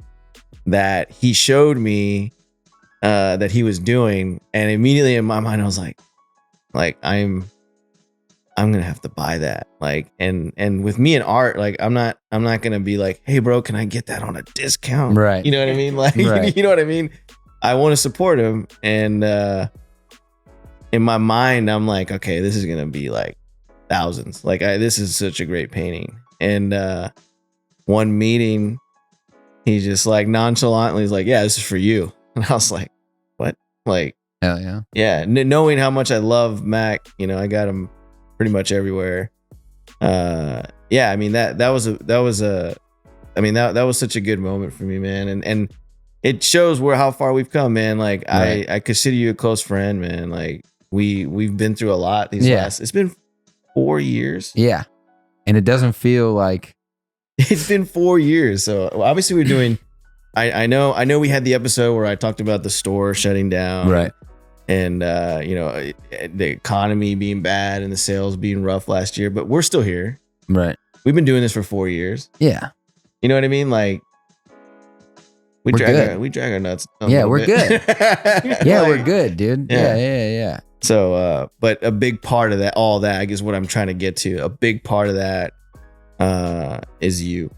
that he showed me that he was doing, and immediately in my mind I was like I'm gonna have to buy that. Like and with me in art, like I'm not gonna be like, hey bro, can I get that on a discount? Right. You know what I mean? Like right. You know what I mean? I want to support him, and in my mind I'm like, okay, this is gonna be like thousands. Like this is such a great painting. And one meeting, he just like nonchalantly is like, yeah, this is for you. And I was like, what? Like, hell yeah. Yeah. Knowing how much I love Mac, I got him pretty much everywhere. Yeah. I mean, that was such a good moment for me, man. And it shows how far we've come, man. Like right. I consider you a close friend, man. Like we've been through a lot it's been 4 years. Yeah. And it doesn't feel like it's been 4 years. So obviously we're doing, I know we had the episode where I talked about the store shutting down. Right. And, the economy being bad and the sales being rough last year, but we're still here. Right. We've been doing this for 4 years. Yeah. You know what I mean? Like we drag our nuts. Yeah, we're good. Yeah, we're good, dude. Yeah. So, but a big part of that, all that, I guess what I'm trying to get to, a big part of that is you.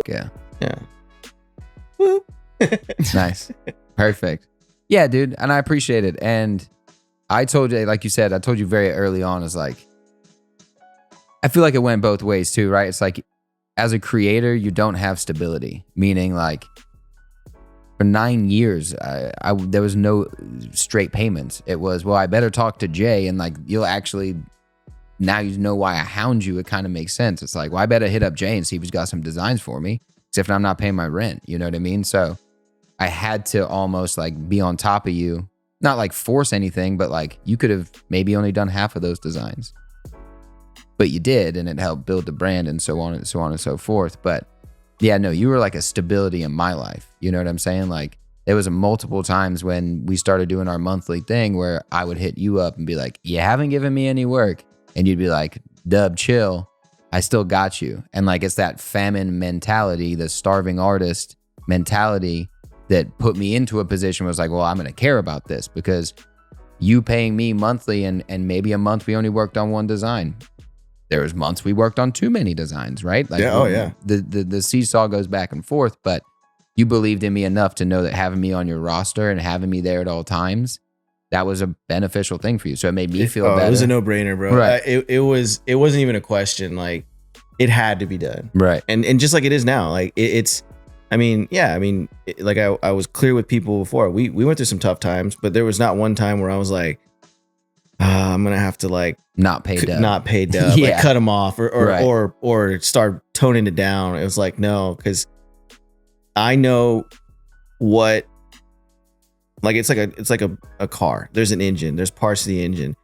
Yeah. Yeah. Nice. Perfect. Yeah, dude. And I appreciate it. And I told you, like you said, I told you very early on, is like, I feel like it went both ways too, right? It's like, as a creator, you don't have stability, meaning like, for 9 years, there was no straight payments. It was, well, I better talk to Jay, and like you'll actually, now you know why I hound you. It kind of makes sense. It's like, well, I better hit up Jay and see if he's got some designs for me, except I'm not paying my rent. You know what I mean? So I had to almost like be on top of you, not like force anything, but like you could have maybe only done half of those designs, but you did, and it helped build the brand and so on and so on and so forth. But yeah, no, you were like a stability in my life. You know what I'm saying? Like there was multiple times when we started doing our monthly thing where I would hit you up and be like, you haven't given me any work. And you'd be like, Dub, chill. I still got you. And like, it's that famine mentality, the starving artist mentality that put me into a position where it's like, well, I'm going to care about this because you paying me monthly and maybe a month we only worked on one design. There was months we worked on too many designs, right? Like, the seesaw goes back and forth, but you believed in me enough to know that having me on your roster and having me there at all times, that was a beneficial thing for you. So it made me feel better. It was a no-brainer, bro. Right. It wasn't even a question. Like it had to be done. Right. And just like it is now, like I was clear with people before. We went through some tough times, but there was not one time where I was like, I'm gonna have to like Not pay Dub. not pay Dub, Yeah. like cut him off or Right. or start toning it down. It was like, no, because I know what, like it's like a car. There's an engine. There's parts of the engine.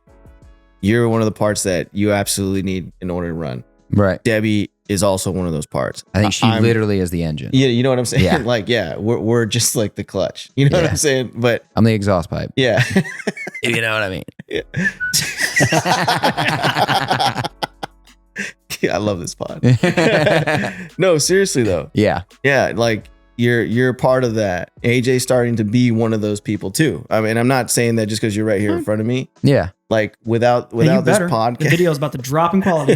You're one of the parts that you absolutely need in order to run. Right. Debbie is also one of those parts. I think she literally is the engine. Yeah, you know what I'm saying? Yeah. Like, yeah, we're just like the clutch. You know what Yeah. I'm saying? But I'm the exhaust pipe. yeah. You know what I mean? Yeah, I love this pod. No, seriously though. Yeah. Yeah, like you're part of that. AJ's starting to be one of those people too. I mean, I'm not saying that just because you're right here in front of me. Yeah. Like without Hey, you this better. The podcast, video is about to drop in quality.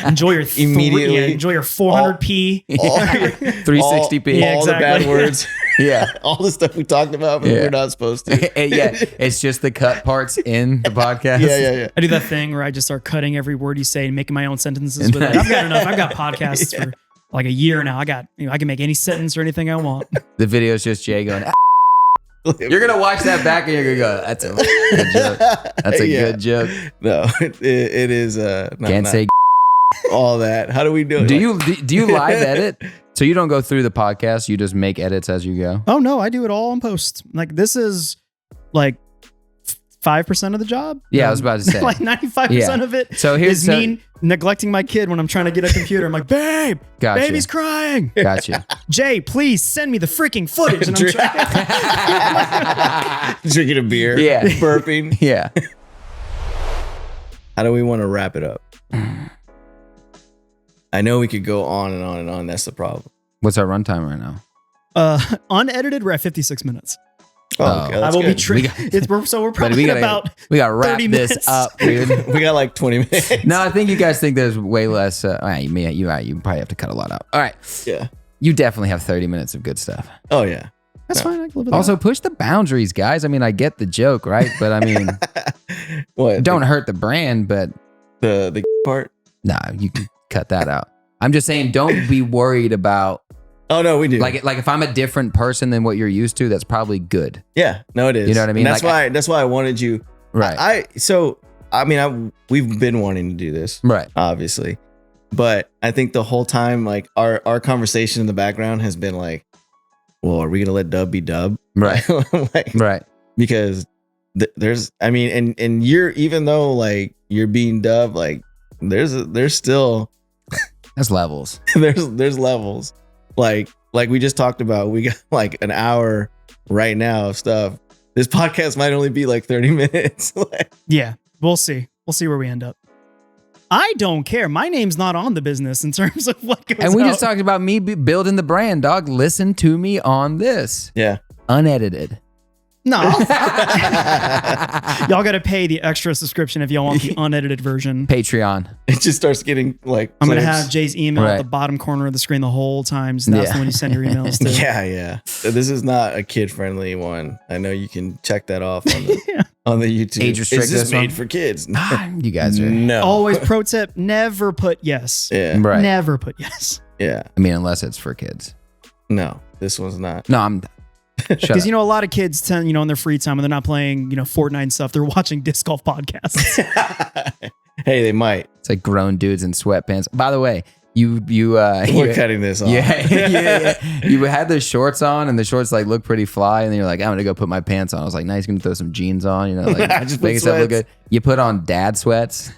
Enjoy your Immediately. enjoy your 400p. all, 360p. Yeah, all the bad exactly. words, Yeah. all the stuff we talked about, but Yeah. we're not supposed to. Yeah. It's just the cut parts in the podcast. Yeah. I do that thing where I just start cutting every word you say and making my own sentences with it. I've got enough. I've got podcasts for like a year now. I can make any sentence or anything I want. The video is just Jay going, you're going to watch that back and you're going to go, that's a good joke. That's a Yeah. good joke. No, it is. Can't say. all that. How do we do it? Mm. Do you live edit? So you don't go through the podcast. You just make edits as you go. Oh no, I do it all in post. Like this is like 5% of the job. Yeah, I was about to say. like 95% Yeah. of it So here's is me neglecting my kid when I'm trying to get a computer. I'm like, babe, Gotcha. baby's crying. Gotcha. Jay, please send me the freaking footage. And I'm trying. Drinking a beer. Yeah. Burping. Yeah. How do we want to wrap it up? I know we could go on and on and on. That's the problem. What's our runtime right now? Unedited, we're at 56 minutes. Oh. Okay, I that's will be good. we're But probably about we gotta wrap 30 this minutes. up, dude. We got like 20 minutes. No, I think you guys think there's way less. All right, you probably have to cut a lot out. All right. Yeah. You definitely have 30 minutes of good stuff. Oh yeah. that's fine. I can live with Also, push the boundaries, guys. I mean, I get the joke, right? But I mean, What? don't hurt the brand, but the part? nah, you can cut that out. I'm just saying, don't be worried about Oh no, we do. like if I'm a different person than what you're used to, that's probably good. Yeah. No, it is. You know what I mean? And that's why I wanted you. Right. We've been wanting to do this, Right. obviously, but I think the whole time, like our conversation in the background has been like, well, are we gonna let Dub be Dub? Right. Like, Right. because there's, I mean, and you're, even though like you're being Dub, like there's still That's levels. there's levels. Like we just talked about, we got like an hour right now of stuff. This podcast might only be like 30 minutes. Like, Yeah, we'll see. We'll see where we end up. I don't care. My name's not on the business in terms of what goes And we out. just talked about me building the brand, dog. Listen to me on this. yeah. Unedited. No. Y'all got to pay the extra subscription if y'all want the unedited version. Patreon. It just starts getting like I'm going to clips. have Jay's email at Right. the bottom corner of the screen the whole time. So that's Yeah. the one you send your emails to. Yeah. So this is not a kid-friendly one. I know you can check that off on the, Yeah. on the YouTube. Age restrict Is this this made one? for kids? You guys are. No. Always pro tip, never put yes. Yeah. Right. Never put yes. Yeah. I mean, unless it's for kids. No, this one's not. No, I'm. Shut up. Because, a lot of kids tend, in their free time when they're not playing, Fortnite and stuff, they're watching disc golf podcasts. Hey, they might. It's like grown dudes in sweatpants. By the way, you We're cutting this off. yeah. You had the shorts on, and the shorts like look pretty fly, and then you're like, I'm gonna go put my pants on. I was like, nice, gonna throw some jeans on, like Just make put yourself look sweats. good. You put on dad sweats.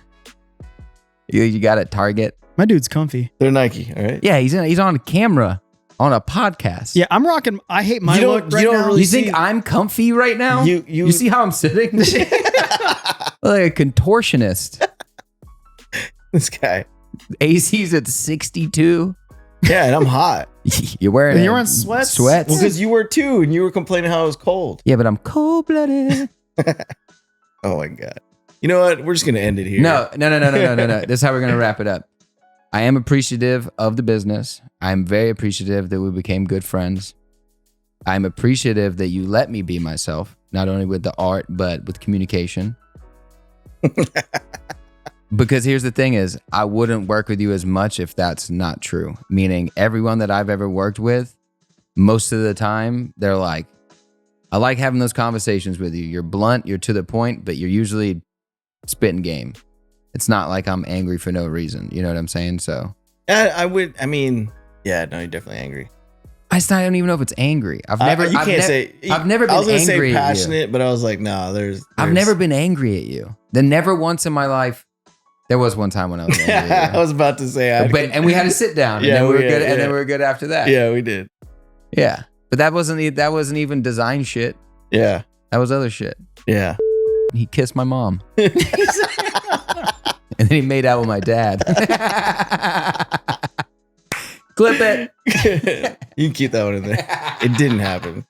You got at Target. My dude's comfy. They're Nike, all right? Yeah, he's on camera on a podcast. Yeah, I'm rocking. I hate my You don't- look right you don't now. really You think see- I'm comfy right now? You see how I'm sitting? Like a contortionist. this guy. AC's at 62. Yeah, and I'm hot. You're wearing And you're wearing sweats? Sweats. Well, because you were too, and you were complaining how it was cold. Yeah, but I'm cold-blooded. Oh my God. You know what? We're just gonna end it here. No. This is how we're gonna wrap it up. I am appreciative of the business. I'm very appreciative that we became good friends. I'm appreciative that you let me be myself, not only with the art, but with communication. Because here's the thing is, I wouldn't work with you as much if that's not true. Meaning everyone that I've ever worked with, most of the time, they're like, I like having those conversations with you. You're blunt, you're to the point, but you're usually spitting game. It's not like I'm angry for no reason. You know what I'm saying? So I mean, yeah, no, you're definitely angry. I don't even know if it's angry. I've never been I was gonna angry say at you. passionate, but I was like, no, there's I've never been angry at you. Then never once in my life. There was one time when I was angry at you. I was about to say, and we had to sit down, and then we were good, and then we were good after that. Yeah, we did. Yeah, but that wasn't even design shit. Yeah, that was other shit. Yeah, he kissed my mom, and then he made out with my dad. Clip it. You can keep that one in there. It didn't happen.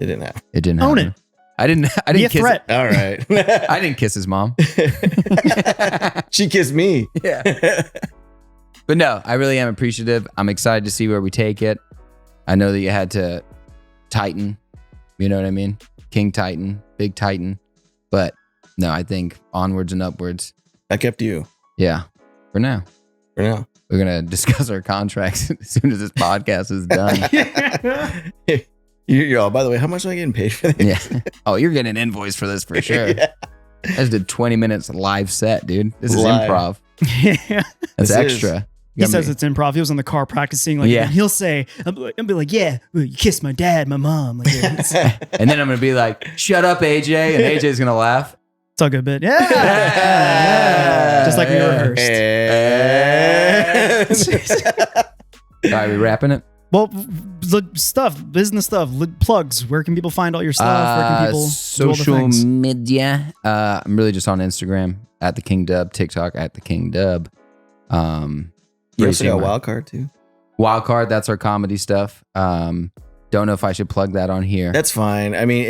It didn't Own happen. it. I didn't Be a kiss threat. All right. I didn't kiss his mom. She kissed me. Yeah. But no, I really am appreciative. I'm excited to see where we take it. I know that you had to tighten. You know what I mean? King Titan, big Titan. But no, I think onwards and upwards. I kept you. Yeah. For now. We're going to discuss our contracts as soon as this podcast is done. You're all, by the way, how much am I getting paid for this? Yeah. Oh, you're getting an invoice for this for sure. Yeah. I just did 20 minutes live set, dude. This is Live. improv. Yeah. That's This extra. He says it's improv. He was in the car practicing. Like, Yeah. he'll say, "I'll be like, yeah, well, you kissed my dad, my mom." Like, yeah, it's And then I'm going to be like, shut up, AJ. And AJ's going to laugh. all good, bit. Yeah. Just like we rehearsed. All right, we wrapping it? Well, business stuff, plugs. Where can people find all your stuff? Where can people do all the social things? media. I'm really just on Instagram at the King Dub, TikTok at the King Dub. You also got Wildcard too. Wildcard, that's our comedy stuff. Don't know if I should plug that on here. That's fine. I mean,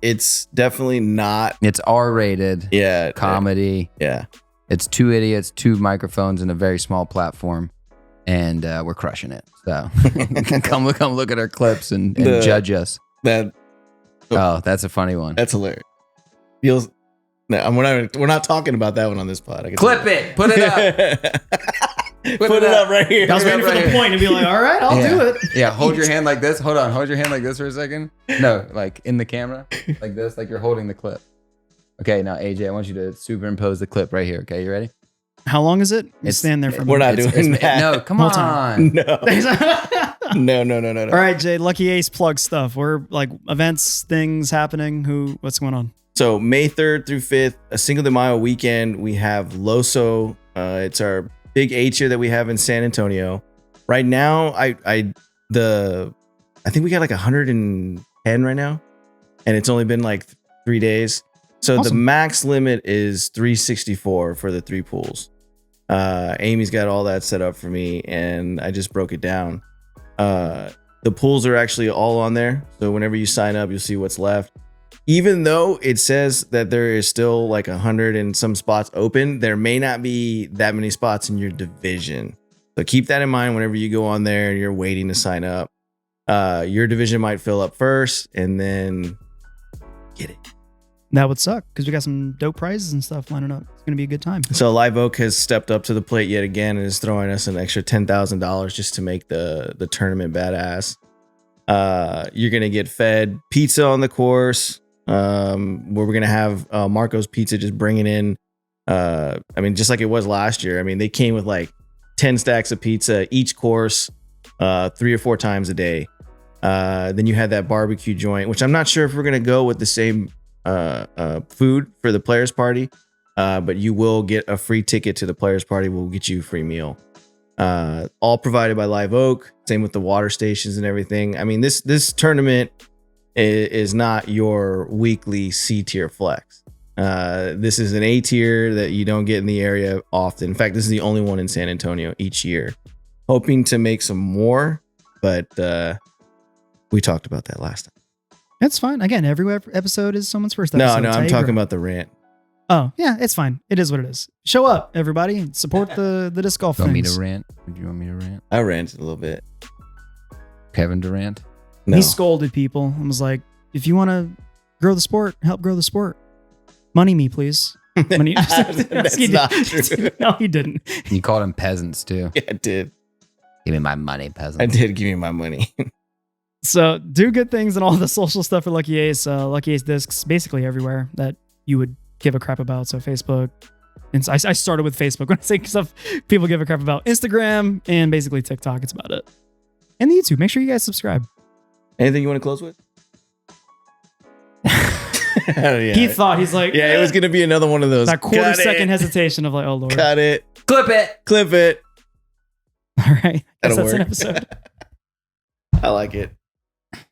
it's definitely not. It's R-rated. Yeah. Comedy. Yeah. It's 2 idiots, 2 microphones, and a very small platform, and we're crushing it. So come look at our clips and judge us. That's a funny one. hilarious. We're not talking about that one on this pod. I can Clip tell you. it. Put it up. Put it up right here. I was waiting for the point to be like, all right, I'll do it. Yeah, hold your hand like this. Hold on. Hold your hand like this for a second. No, like in the camera. Like this, like you're holding the clip. Okay, now AJ, I want you to superimpose the clip right here. Okay, you ready? How long is it? Stand there for a We're minute. not doing that. No, come Whole on. No. No. All right, Jay, Lucky Ace plug stuff. We're like events, things happening. What's going on? So May 3rd through 5th, a Cinco de Mayo weekend, we have Loso. It's our big H here that we have in San Antonio. Right now, I think we got like 110 right now, and it's only been like 3 days. So Awesome. the max limit is 364 for the 3 pools. Amy's got all that set up for me, and I just broke it down. The pools are actually all on there, so whenever you sign up, you'll see what's left. Even though it says that there is still like 100 and some spots open, there may not be that many spots in your division. So keep that in mind whenever you go on there and you're waiting to sign up. Your division might fill up first, and then get it. That would suck because we got some dope prizes and stuff lining up. It's going to be a good time. So Live Oak has stepped up to the plate yet again and is throwing us an extra $10,000 just to make the tournament badass. You're going to get fed pizza on the course. Where we're going to have Marco's Pizza just bringing in, just like it was last year. I mean, they came with like 10 stacks of pizza each course, 3 or 4 times a day. Then you had that barbecue joint, which I'm not sure if we're going to go with the same food for the players party, but you will get a free ticket to the players party. We'll get you a free meal, all provided by Live Oak. Same with the water stations and everything. I mean, this tournament is not your weekly C tier flex. This is an A tier that you don't get in the area often. In fact, this is the only one in San Antonio each year. Hoping to make some more, but we talked about that last time. It's fine. Again, every episode is someone's first No, episode. I'm talking about the rant. Oh, yeah, it's fine. It is what it is. Show up, everybody. Support the disc golf You want me things. to rant? Would you want me to rant? I ranted a little bit. Kevin Durant? No. He scolded people and was like, if you want to grow the sport, help grow the sport. Money me, please. Money. That's not true. No, he didn't. You called them peasants too. Yeah, I did. Give me my money, peasants. I did give you my money. So do good things and all the social stuff for Lucky Ace. Lucky Ace discs, basically everywhere that you would give a crap about. So Facebook, and I started with Facebook when I say stuff people give a crap about. Instagram and basically TikTok. It's about it. And the YouTube. Make sure you guys subscribe. Anything you want to close with? Yeah. He thought he's like, yeah, it was gonna be another one of those. That quarter-second hesitation of like, oh Lord, Cut it, Clip it. clip it. All right, That'll that's an work. episode. I like it.